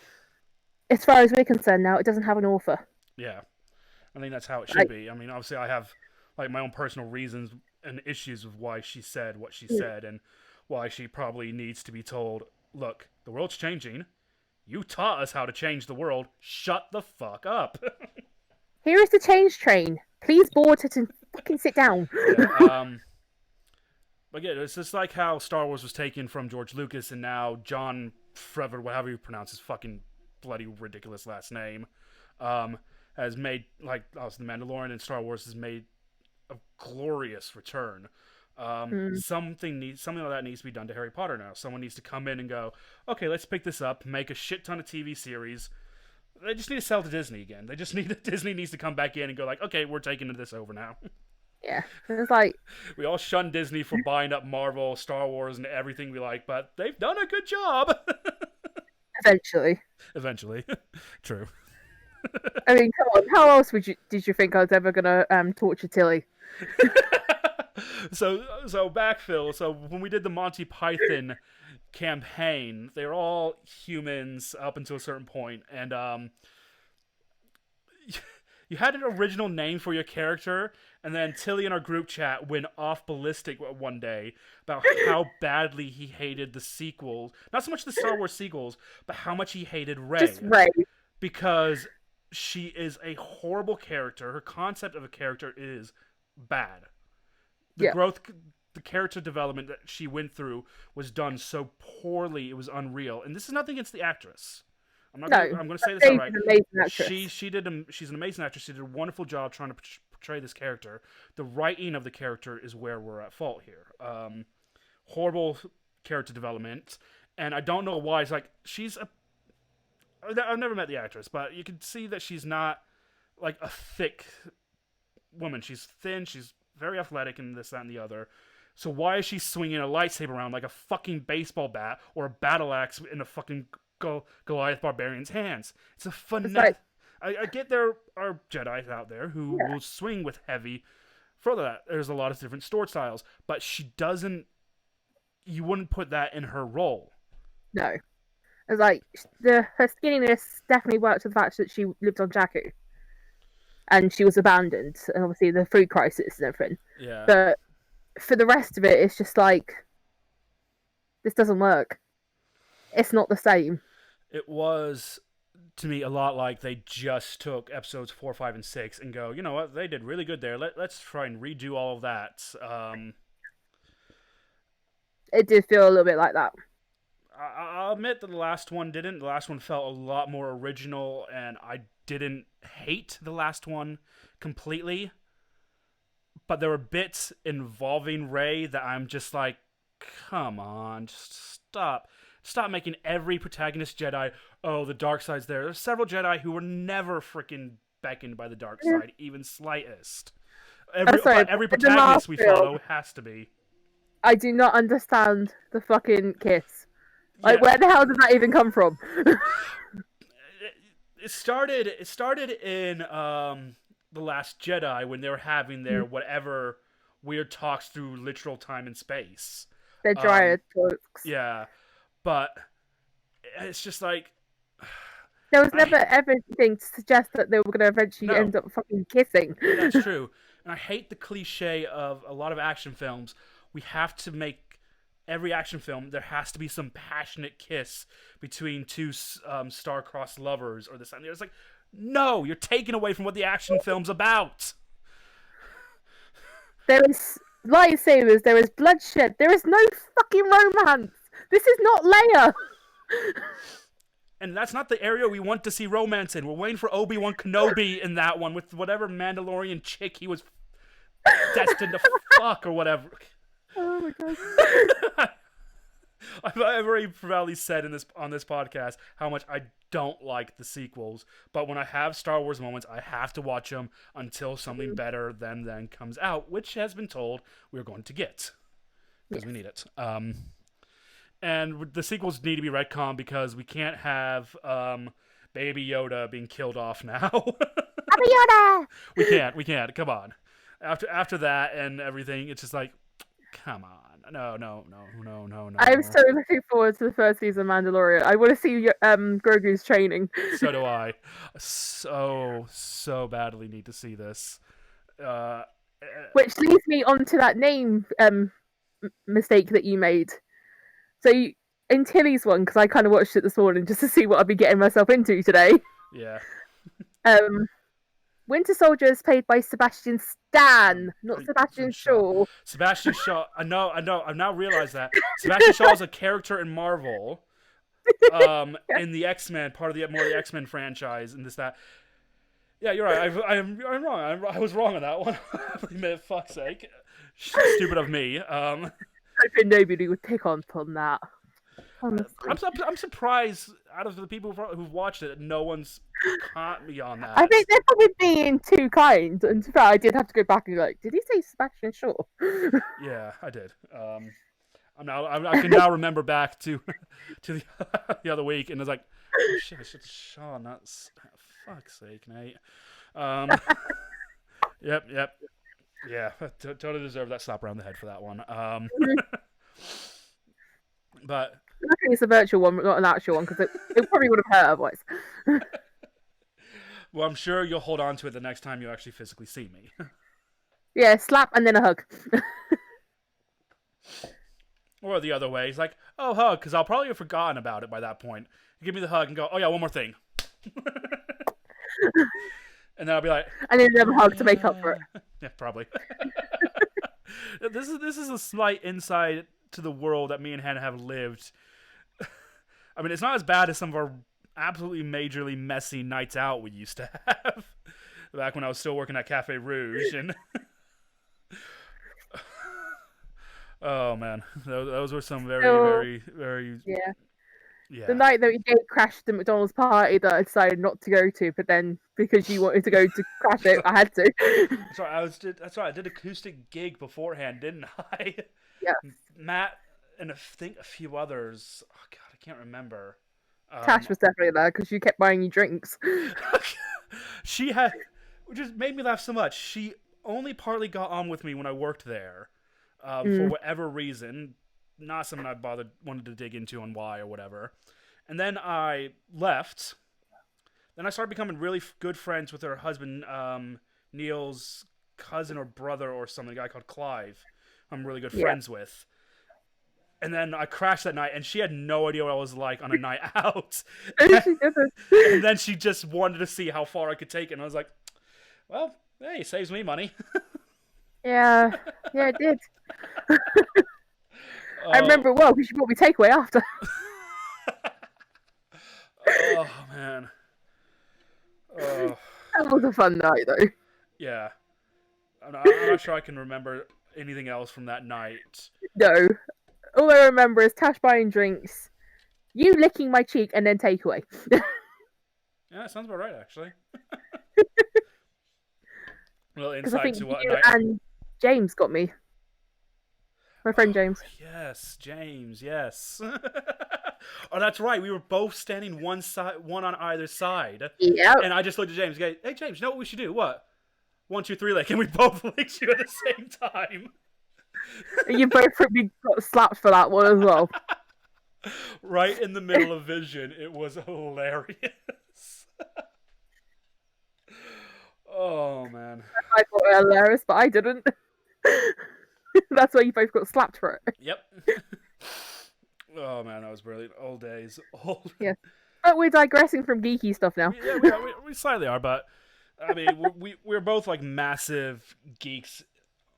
As far as we're concerned now, it doesn't have an author. Yeah. I think that's how it should be. I mean, obviously, I have like my own personal reasons and issues of why she said what she said, and why she probably needs to be told, "Look, the world's changing. You taught us how to change the world. Shut the fuck up." Here is the change train. Please board it and fucking sit down. But yeah, it's just like how Star Wars was taken from George Lucas, and now John Favreau, whatever you pronounce his fucking bloody ridiculous last name, has made, like, obviously The Mandalorian and Star Wars has made a glorious return. Something like that needs to be done to Harry Potter now. Someone needs to come in and go, okay, let's pick this up, make a shit ton of TV series. They just need to sell to Disney again. Disney needs to come back in and go like, okay, we're taking this over now. Yeah, it's like we all shun Disney for buying up Marvel, Star Wars, and everything we like, but they've done a good job. Eventually, true. I mean, come on. How else did you think I was ever gonna torture Tilly? So backfill. So when we did the Monty Python campaign, they were all humans up until a certain point, and you had an original name for your character, and then Tilly in our group chat went off ballistic one day about how badly he hated the sequels. Not so much the Star Wars sequels, but how much he hated Rey. Just Rey. Because she is a horrible character. Her concept of a character is bad. The growth, the character development that she went through was done so poorly, it was unreal. And this is nothing against the actress. I'm going to say this outright. She's an amazing actress. She did a wonderful job trying to portray this character. The writing of the character is where we're at fault here. Horrible character development, and I don't know why. It's like I've never met the actress, but you can see that she's not like a thick woman. She's thin. She's very athletic, and this, that, and the other. So why is she swinging a lightsaber around like a fucking baseball bat or a battle axe in a fucking Goliath barbarian's hands? It's a fun. I get there are Jedi out there who will swing with heavy. Further that, there's a lot of different sword styles, but she doesn't. You wouldn't put that in her role. No, it's like her skinniness definitely worked with the fact that she lived on Jakku, and she was abandoned, and obviously the food crisis and everything. Yeah. But for the rest of it, it's just like this doesn't work. It's not the same. It was, to me, a lot like they just took episodes 4, 5, and 6 and go, you know what, they did really good there. Let's try and redo all of that. It did feel a little bit like that. I'll admit that the last one didn't. The last one felt a lot more original, and I didn't hate the last one completely. But there were bits involving Rey that I'm just like, come on, just stop. Stop making every protagonist Jedi, oh, the dark side's there. There's several Jedi who were never freaking beckoned by the dark side, even slightest. Every protagonist we follow has to be. I do not understand the fucking kiss. Like, Yeah, where the hell did that even come from? it started. It started in the Last Jedi when they were having their whatever weird talks through literal time and space. They're Um, dryad talks. yeah, but it's just like There was I never everything to suggest that they were going to eventually no, end up fucking kissing. that's true, and I hate the cliche of a lot of action films. We have to make every action film there has to be some passionate kiss between two star-crossed lovers or this and the other. It's like, no, you're taking away from what the action film's about. There is lightsabers, there is bloodshed, there is no fucking romance. This is not Leia. And that's not the area we want to see romance in. We're waiting for Obi-Wan Kenobi in that one with whatever Mandalorian chick he was destined to fuck or whatever. Oh my god. I've already probably said in this on this podcast how much I don't like the sequels, but when I have Star Wars moments, I have to watch them until something better than then comes out, which has been told we're going to get because we need it. And the sequels need to be retconned because we can't have Baby Yoda being killed off now. Baby Yoda. We can't. Come on. After that and everything, it's just like, come on. No. I'm so looking forward to the first season of Mandalorian. I want to see Grogu's training. So do I. So badly need to see this. Which leads me on to that name mistake that you made. So in Tilly's one, because I kind of watched it this morning just to see what I'd be getting myself into today. Yeah. Winter Soldier is played by Sebastian Stan, not Sebastian Shaw. Sebastian Shaw. I know. I've now realized that Sebastian Shaw is a character in Marvel, in the X-Men, part of the X-Men franchise, and this that. Yeah, you're right. I'm wrong. I was wrong on that one. Fuck's sake, stupid of me. Hoping nobody would pick on that. I'm surprised out of the people who've watched it, no one's caught me on that. I think they're probably being too kind. And to be fair, I did have to go back and be like, did he say Sebastian Shaw? Yeah, I did. I can now remember back to the other week, and it's like, oh shit, it's Shaw, not fuck's sake, mate. Yep. Yeah, totally deserve that slap around the head for that one. But Luckily it's a virtual one, not an actual one, because it probably would have hurt otherwise. Well, I'm sure you'll hold on to it the next time you actually physically see me. Yeah, slap and then a hug. Or the other way. He's like, oh, hug, because I'll probably have forgotten about it by that point. You give me the hug and go, oh yeah, one more thing. And then I'll be like, and then another hug to make up for it. Yeah, probably. This is a slight insight to the world that me and Hannah have lived. I mean, it's not as bad as some of our absolutely majorly messy nights out we used to have back when I was still working at Cafe Rouge. And oh man, those were some very yeah. The night that we crashed the McDonald's party that I decided not to go to, but then because you wanted to go to crash it, I had to. That's right. I did acoustic gig beforehand, didn't I? Yeah. Matt and I think a few others. Oh god, I can't remember. Tash was definitely there because you kept buying you drinks. She had, which just made me laugh so much. She only partly got on with me when I worked there, for whatever reason. Not something I wanted to dig into on why or whatever. And then I left. Then I started becoming really good friends with her husband, Neil's cousin or brother or something, a guy called Clive, who I'm really good friends with. And then I crashed that night, and she had no idea what I was like on a night out. And then she just wanted to see how far I could take it. And I was like, well, hey, it saves me money. Yeah, it did. I remember it well because you bought me takeaway after. Oh, man. Oh. That was a fun night, though. Yeah. I'm not sure I can remember anything else from that night. No. All I remember is Tash buying drinks, you licking my cheek, and then takeaway. Yeah, that sounds about right, actually. Well, insight to what you night. And James got me. My friend James. Yes, James. Yes. Oh, that's right. We were both standing one on either side, Yep. and I just looked at James. And go, hey, James, you know what we should do? What? 1, 2, 3, lick, and we both licked you at the same time. You both probably got slapped for that one as well. Right in the middle of vision. It was hilarious. Oh man. I thought it hilarious, but I didn't. That's why you both got slapped for it. Yep. Oh man, that was brilliant. Old days. Old. Yeah. But we're digressing from geeky stuff now. Yeah, we are. We slightly are, but I mean, we're both like massive geeks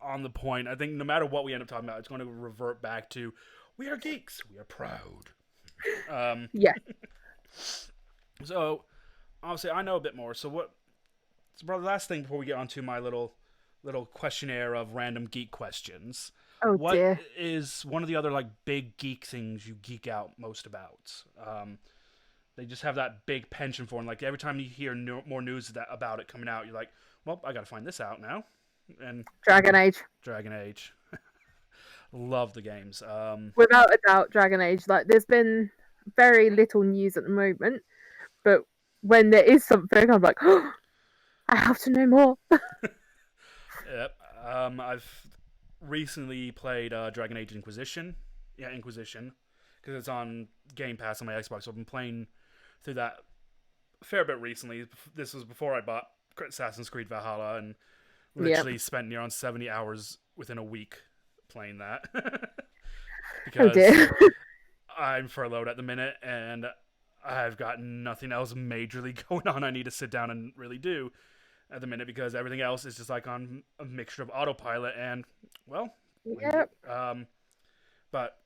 on the point. I think no matter what we end up talking about, it's going to revert back to we are geeks. We are proud. Yeah. So obviously, I know a bit more. So what? So, brother, last thing before we get onto my little questionnaire of random geek questions. Oh What dear. is one of the other like big geek things you geek out most about? They just have that big penchant for, and like every time you hear more news about it coming out, you're like, well, I got to find this out now. And Dragon Age. Dragon Age, love the games. Without a doubt, Dragon Age. Like, there's been very little news at the moment, but when there is something, I'm like, oh, I have to know more. Yep. I've recently played Dragon Age Inquisition. Yeah, Inquisition, because it's on Game Pass on my Xbox. So I've been playing through that a fair bit recently. This was before I bought Assassin's Creed Valhalla, and literally spent near on 70 hours within a week playing that. Oh Because dear. I'm furloughed at the minute, and I've got nothing else majorly going on I need to sit down and really do at the minute, because everything else is just like on a mixture of autopilot and, well, Yep. but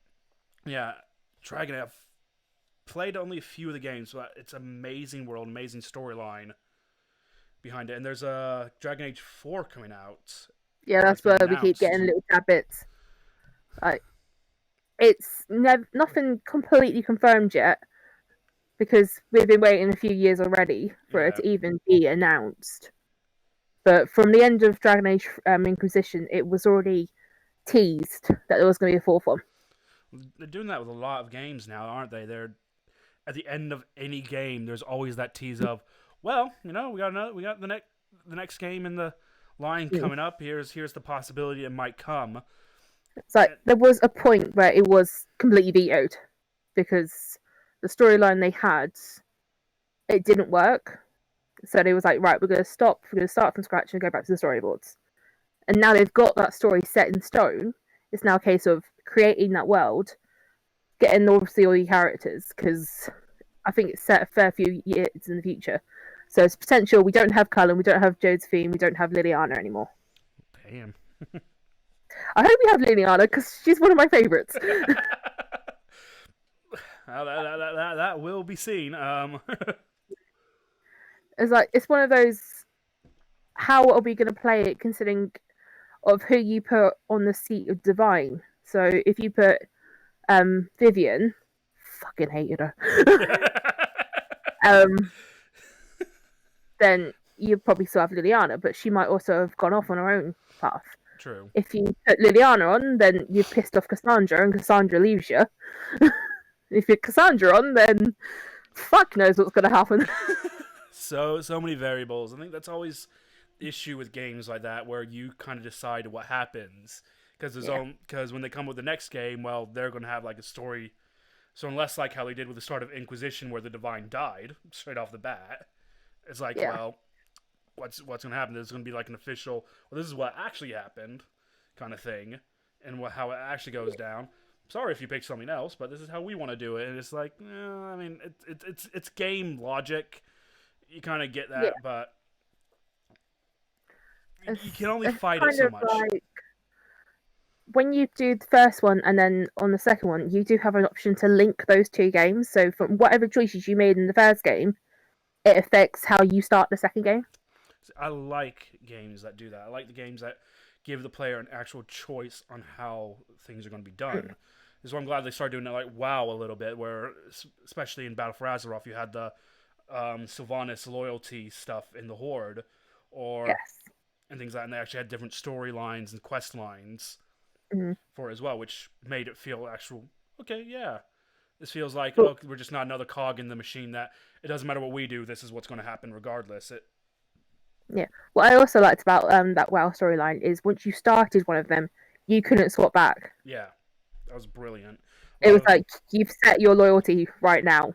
yeah, Dragon Age, I've played only a few of the games, but it's amazing world, amazing storyline behind it. And there's a Dragon Age 4 coming out. Yeah, that's where we keep getting little tidbits. Like, it's nothing completely confirmed yet, because we've been waiting a few years already for it to even be announced. But from the end of Dragon Age Inquisition, it was already teased that there was going to be a fourth one. They're doing that with a lot of games now, aren't they? They're at the end of any game, there's always that tease of, well, we got the next game in the line coming up. Here's the possibility it might come. It's like there was a point where it was completely vetoed because the storyline they had, it didn't work. So they was like, right, we're going to stop. We're going to start from scratch and go back to the storyboards. And now they've got that story set in stone. It's now a case of creating that world, getting obviously all the characters, because I think it's set a fair few years in the future. So it's potential. We don't have Cullen, we don't have Josephine, we don't have Liliana anymore. Damn. I hope we have Liliana because she's one of my favorites. Well, that will be seen. It's like it's one of those. How are we going to play it, considering of who you put on the seat of Divine? So if you put Vivian, fucking hated her. Then you probably still have Liliana, but she might also have gone off on her own path. True. If you put Liliana on, then you've pissed off Cassandra, and Cassandra leaves you. If you put Cassandra on, then fuck knows what's going to happen. So many variables. I think that's always the issue with games like that, where you kind of decide what happens, because when they come with the next game, well, they're going to have like a story. So unless like how they did with the start of Inquisition, where the Divine died straight off the bat, it's like, well, what's going to happen? There's going to be like an official, well, this is what actually happened, kind of thing, and how it actually goes down. Sorry if you picked something else, but this is how we want to do it. And it's like, I mean, it's game logic. You kind of get that, but you can only fight it so much. Like, when you do the first one and then on the second one, you do have an option to link those two games. So from whatever choices you made in the first game, it affects how you start the second game. I like games that do that. I like the games that give the player an actual choice on how things are going to be done. So I'm glad they started doing it like WoW a little bit, where especially in Battle for Azeroth, you had the Sylvanas loyalty stuff in the Horde, and things like that, and they actually had different storylines and quest lines Mhm. for it as well, which made it feel actual. Okay, yeah, this feels like, But oh, we're just not another cog in the machine. That it doesn't matter what we do. This is what's going to happen regardless. yeah, what I also liked about that WoW storyline is once you started one of them, you couldn't swap back. Yeah, that was brilliant. A It lot was of like you've set your loyalty right now.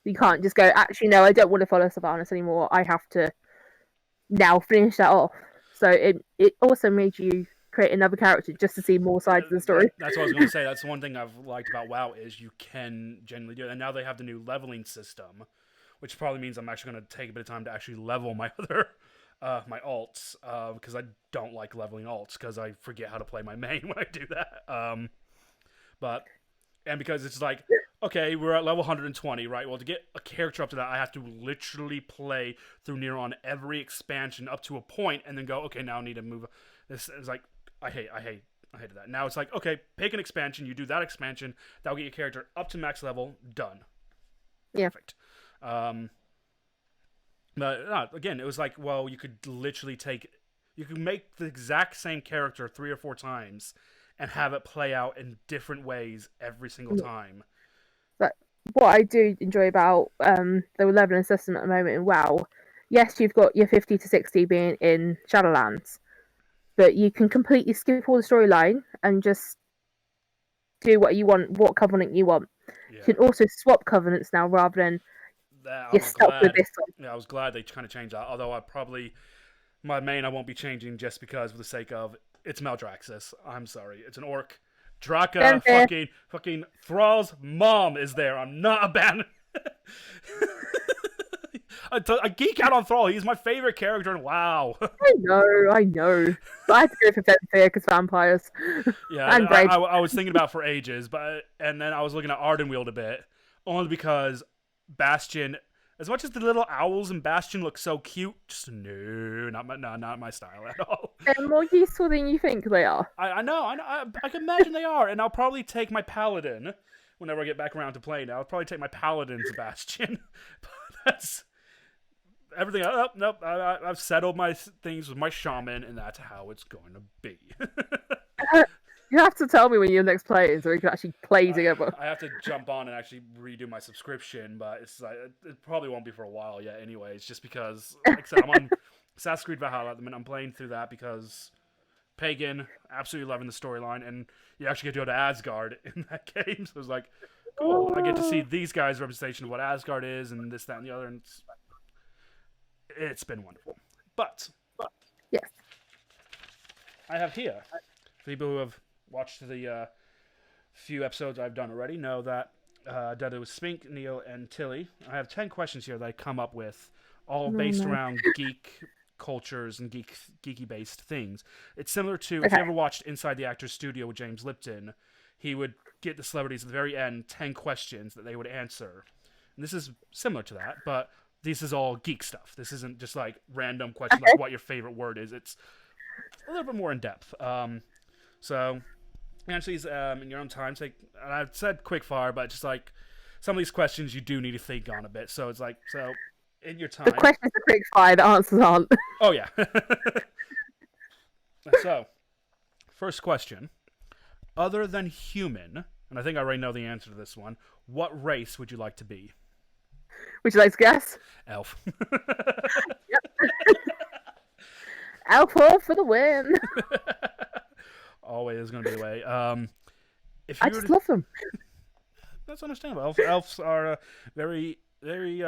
You can't just go. Actually, no, I don't want to follow Sylvanas anymore. I have to now finish that off. So it also made you create another character just to see more sides of the story. that's what I was going to say. That's the one thing I've liked about WoW is you can genuinely do it. And now they have the new leveling system, which probably means I'm actually going to take a bit of time to actually level my other my alts because I don't like leveling alts because I forget how to play my main when I do that. But and because it's like, okay, we're at level 120, right? Well, to get a character up to that, I have to literally play through near on every expansion up to a point, and then go, okay, now I need to move. This is like, I hated that. Now it's like, okay, pick an expansion, you do that expansion, that'll get your character up to max level, done. Yeah. Perfect. But again, it was like, well, you could literally you could make the exact same character 3 or 4 times and have it play out in different ways every single time. But what I do enjoy about the leveling system at the moment in WoW, yes, you've got your 50 to 60 being in Shadowlands, but you can completely skip all the storyline and just do what you want, what covenant you want. Yeah. You can also swap covenants now rather than I you're was stuck with glad. this one. Yeah, I was glad they kind of changed that. Although my main I won't be changing just because for the sake of it's Maldraxxus. I'm sorry, it's an orc. Draka, fucking Thrall's mom is there. I'm not abandoning. I geek out on Thrall. He's my favorite character in WoW. I know. But I had to go for Fenrir because vampires. Yeah, and I was thinking about for ages, and then I was looking at Ardenweald a bit, only because Bastion, as much as the little owls in Bastion look so cute, just not my style at all. They're more useful than you think they are. I know, I can imagine they are, and I'll probably take my Paladin whenever I get back around to playing. I'll probably take my Paladin to Bastion. But that's everything. Nope. I've settled my things with my Shaman, and that's how it's going to be. You have to tell me when you're next playing so we can actually play together. I have to jump on and actually redo my subscription, but it's like it probably won't be for a while yet. Anyways, just because, like I said, I'm on Assassin's Creed Valhalla at the minute. I'm playing through that because Pagan, absolutely loving the storyline, and you actually get to go to Asgard in that game. So it's like, cool. I get to see these guys' representation of what Asgard is, and this, that, and the other, and it's been wonderful. But yes, I have here people who have watched the few episodes I've done already know that it was Spink, Neil, and Tilly. I have 10 questions here that I come up with, all based around geek cultures and geeky-based things. It's similar to, if you ever watched Inside the Actor's Studio with James Lipton, he would get the celebrities at the very end 10 questions that they would answer. And this is similar to that, but this is all geek stuff. This isn't just like random questions like what your favorite word is. It's a little bit more in depth. So answer these in your own time. Take, and I've said quick fire, but just like some of these questions you do need to think on a bit. So it's like, so in your time. the questions are quick fire, the answers aren't. Oh yeah. So, first question. Other than human, and I think I already know the answer to this one, what race would you like to be? Would you like to guess? Elf. Elf for the win. Always going to be the way. If I you just love them. That's understandable. Elves are very, very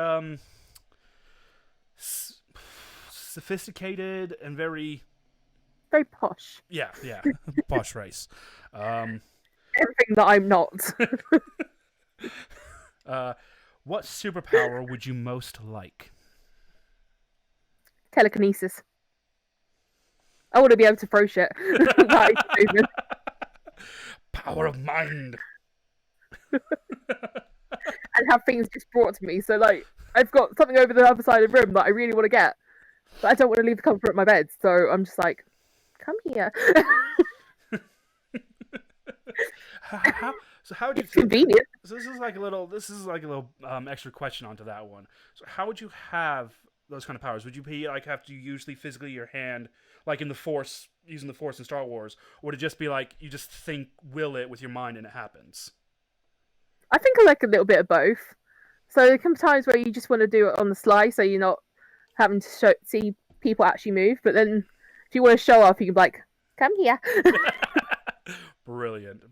sophisticated and very posh. Yeah, posh race. Everything that I'm not. What superpower would you most like? Telekinesis. I want to be able to throw shit. Power of mind. And have things just brought to me. So, like, I've got something over the other side of the room that I really want to get, but I don't want to leave the comfort of my bed. So I'm just like, come here. How would you? It's convenient. So this is like a little extra question onto that one. So how would you have those kind of powers, would you be like have to usually physically your hand, like in the Force, using the Force in Star Wars, or would it just be like you just will it with your mind and it happens? I think I like a little bit of both. So there come times where you just want to do it on the sly, so you're not having to see people actually move. But then if you want to show off, you can be like, "Come here." Brilliant.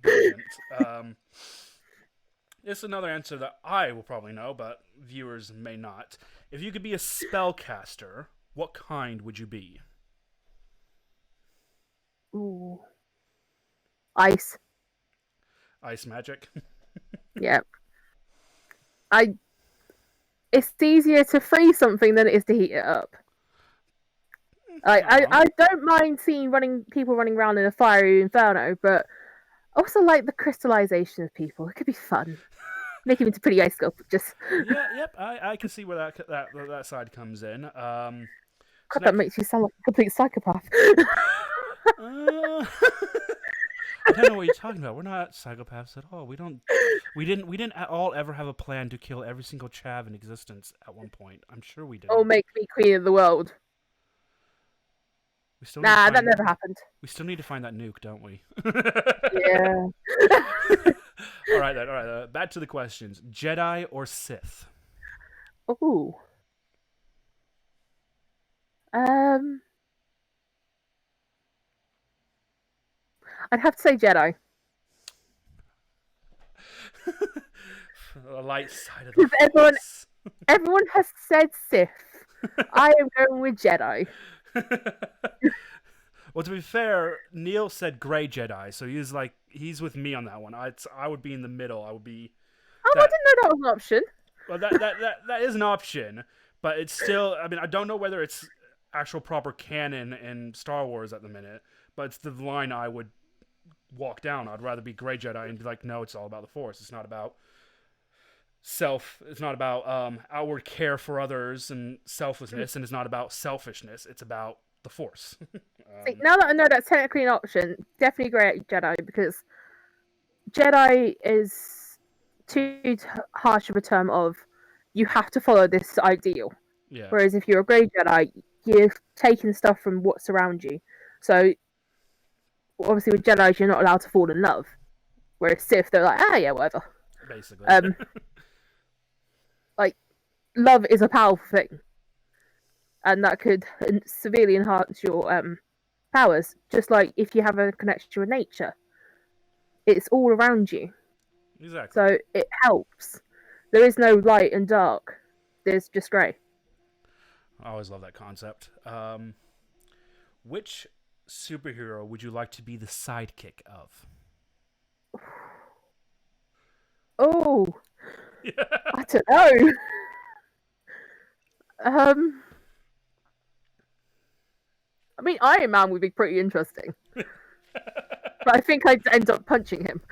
This is another answer that I will probably know, but viewers may not. If you could be a spellcaster, what kind would you be? Ooh, ice. Ice magic? Yeah. It's easier to freeze something than it is to heat it up. I don't mind seeing people running around in a fiery inferno, but I also like the crystallization of people. It could be fun. Make them into pretty ice sculptures. Yep. I can see where that side comes in. God, that makes you sound like a complete psychopath. I don't know what you're talking about. We're not psychopaths at all. We didn't at all ever have a plan to kill every single chav in existence at one point. I'm sure we did. Or make me queen of the world. That never happened. We still need to find that nuke, don't we? Yeah. All right. Back to the questions. Jedi or Sith? Ooh. I'd have to say Jedi. The light side of the Force. Everyone has said Sith. I am going with Jedi. Well, to be fair, Neil said Grey Jedi, so he's with me on that one. I would be in the middle. I would be. Oh, I didn't know that was an option. Well, that is an option, but it's still. I mean, I don't know whether it's actual proper canon in Star Wars at the minute, but it's the line I would walk down. I'd rather be Grey Jedi and be like, no, it's all about the Force. It's not about self. It's not about outward care for others and selflessness, and it's not about selfishness. It's about the Force. See, now that I know that's technically an option, definitely Grey Jedi, because Jedi is too harsh of a term of you have to follow this ideal. Yeah. Whereas if you're a Grey Jedi, you're taking stuff from what's around you. So obviously with Jedi, you're not allowed to fall in love. Whereas Sith, they're like, yeah, whatever. Basically. Like, love is a powerful thing. And that could severely enhance your powers. Just like if you have a connection with nature. It's all around you. Exactly. So it helps. There is no light and dark. There's just grey. I always love that concept. Which superhero would you like to be the sidekick of? Oh, I don't know. I mean, Iron Man would be pretty interesting, but I think I'd end up punching him.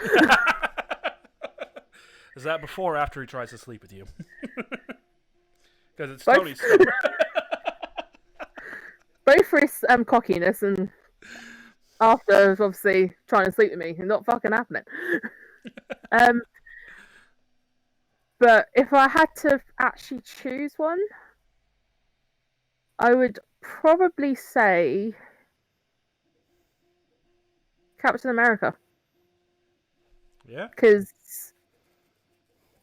Is that before or after he tries to sleep with you? Because it's Tony's story. Both for his cockiness and after obviously trying to sleep with me and not fucking happening. But if I had to actually choose one, I would probably say Captain America. Yeah? Because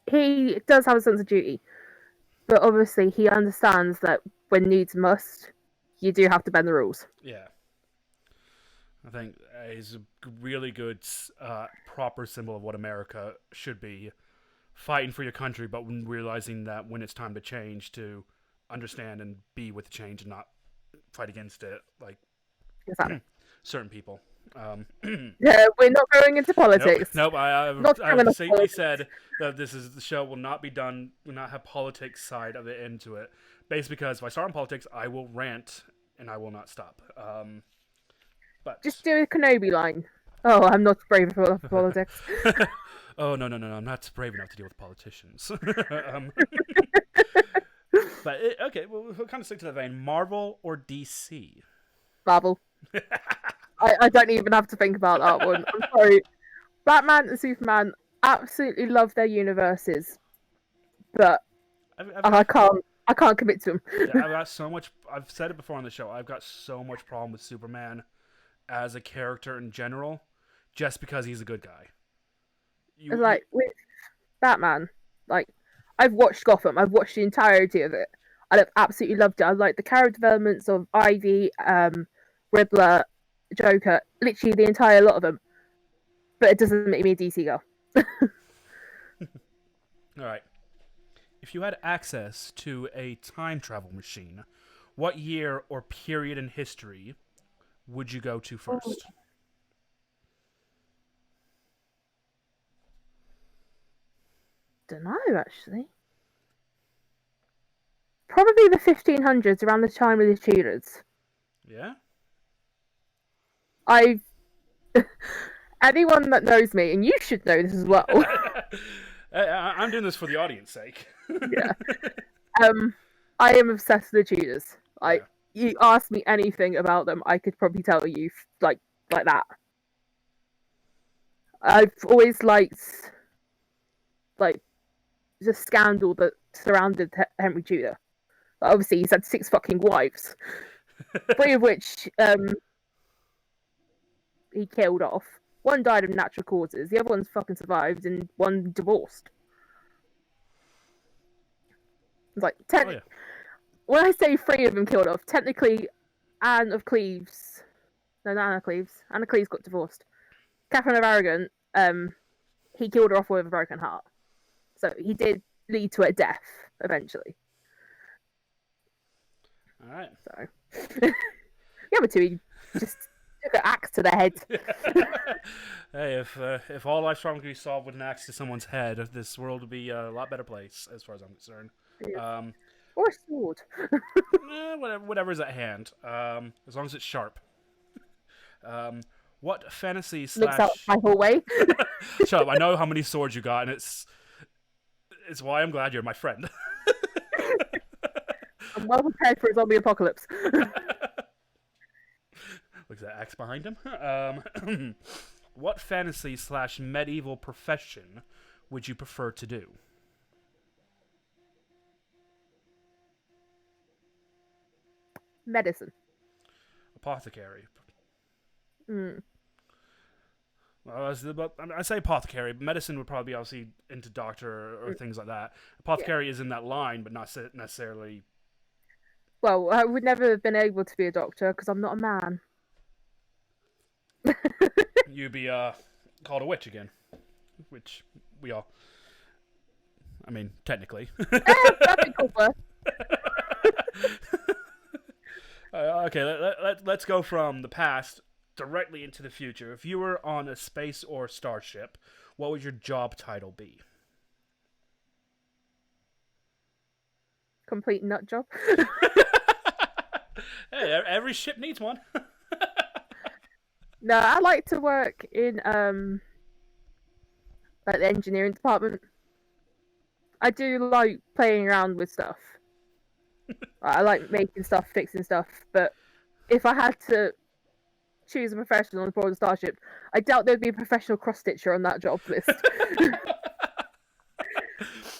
he does have a sense of duty. But obviously he understands that when needs must, you do have to bend the rules. Yeah. I think he's a really good, proper symbol of what America should be. Fighting for your country, but realizing that when it's time to change, to understand and be with the change and not fight against it, like exactly. Certain people. Yeah, we're not going into politics. Nope. I distinctly said that the show will not have politics side of it into it. Basically, because if I start on politics, I will rant and I will not stop. But just do a Kenobi line. Oh, I'm not brave for politics. Oh, no. I'm not brave enough to deal with politicians. But, okay, we'll kind of stick to that vein. Marvel or DC? Marvel. I don't even have to think about that one. I'm sorry. Batman and Superman absolutely love their universes. But I I can't commit to him. Yeah, I've got so much. I've said it before on the show. I've got so much problem with Superman as a character in general, just because he's a good guy. It's You like with Batman, like I've watched Gotham, I've watched the entirety of it, and I've absolutely loved it. I like the character developments of Ivy, Riddler, Joker, literally the entire lot of them. But it doesn't make me a DC girl. all right? If you had access to a time travel machine, what year or period in history would you go to first? Don't know actually. Probably the 1500s, around the time of the Tudors. Yeah. I've anyone that knows me, and you should know this as well. I'm doing this for the audience sake. Yeah. I am obsessed with the Tudors. Like, Yeah. you ask me anything about them, I could probably tell you like that. I've always liked like the scandal that surrounded Henry Tudor. Like, obviously, he's had 6 fucking wives, 3 of which he killed off. One died of natural causes. The other one's fucking survived, and one divorced. It's like Oh yeah. when I say 3 of them killed off, technically Anne of Cleves. No, not Anne of Cleves. Anne of Cleves got divorced. Catherine of Aragon, he killed her off with a broken heart. So he did lead to her death eventually. All right. So the other 2, he just took an axe to the head. Hey, if all life problems could be solved with an axe to someone's head, this world would be a lot better place, as far as I'm concerned. Yeah. Or a sword. Whatever's at hand, as long as it's sharp. What fantasy Looks out slash? my hallway. Shut up! I know how many swords you got, and it's why I'm glad you're my friend. I'm well prepared for a zombie apocalypse. Look at that axe behind him. What fantasy slash medieval profession would you prefer to do? Medicine. Apothecary. Mm. Well, I say apothecary. Medicine would probably be obviously into doctor or things like that. Apothecary is in that line, but not necessarily. Well, I would never have been able to be a doctor because I'm not a man. You'd be called a witch again, which we all. I mean, technically. That'd be cool. Okay, let's go from the past directly into the future. If you were on a space or starship, what would your job title be? Complete nut job. Hey, every ship needs one. No, I like to work in like the engineering department. I do like playing around with stuff. I like making stuff, fixing stuff. But if I had to choose a profession on board the starship, I doubt there'd be a professional cross stitcher on that job list.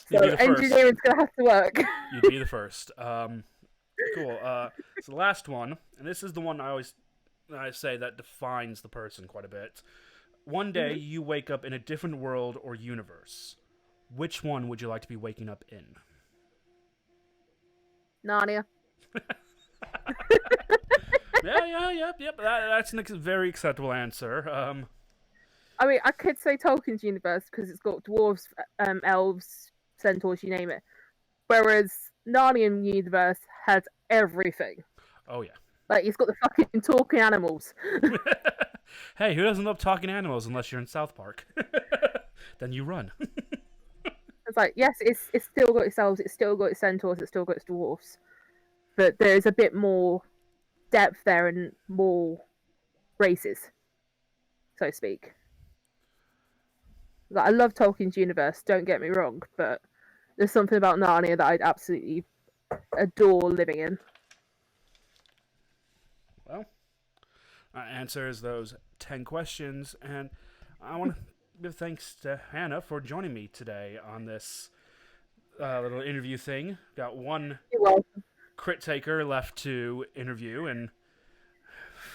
So engineering's gonna have to work. You'd be the first. Cool. So the last one, and this is the one I say that defines the person quite a bit. One day you wake up in a different world or universe. Which one would you like to be waking up in? Narnia. Yep. That's a very acceptable answer. I mean, I could say Tolkien's universe because it's got dwarves, elves, centaurs, you name it. Whereas Narnian universe has everything. Oh yeah. Like, it's got the fucking talking animals. Hey, who doesn't love talking animals unless you're in South Park? Then you run. It's like, yes, it's still got its elves, it's still got its centaurs, it's still got its dwarves. But there's a bit more depth there and more races, so to speak. Like, I love Tolkien's universe, don't get me wrong, but there's something about Narnia that I'd absolutely adore living in. Well, that answers those 10 questions, and I want to give thanks to Hannah for joining me today on this little interview thing. Got one You're welcome. crit taker left to interview, and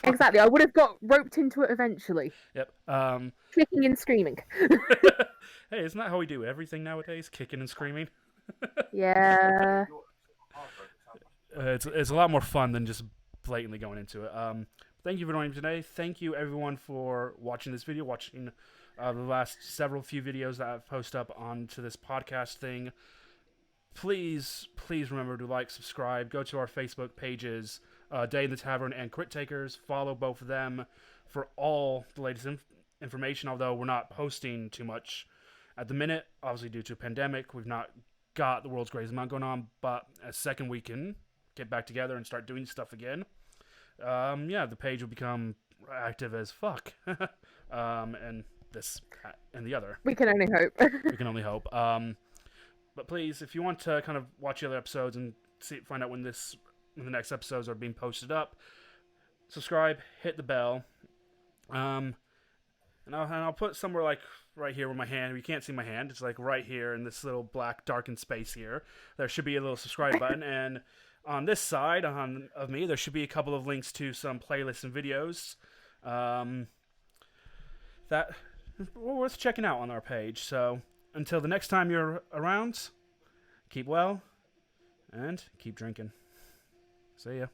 Exactly. I would have got roped into it eventually. yep. Kicking and screaming. Hey, isn't that how we do everything nowadays? Kicking and screaming. Yeah. It's a lot more fun than just blatantly going into it. Thank you for joining me today. Thank you everyone for watching this video, watching the last few videos that I've posted up onto this podcast thing. Please remember to like, subscribe, go to our Facebook pages, Day in the Tavern and Crit Takers. Follow both of them for all the latest information, although we're not posting too much at the minute, obviously due to a pandemic. We've not got the world's greatest amount going on, but a second we can get back together and start doing stuff again, the page will become active as fuck. And this and the other. We can only hope. We can only hope. But please, if you want to kind of watch the other episodes and find out when the next episodes are being posted up, subscribe, hit the bell, and I'll put somewhere like right here with my hand. You can't see my hand. It's like right here in this little black darkened space here. There should be a little subscribe button, and on this side of me, there should be a couple of links to some playlists and videos that were worth checking out on our page. So until the next time you're around, keep well and keep drinking. See ya.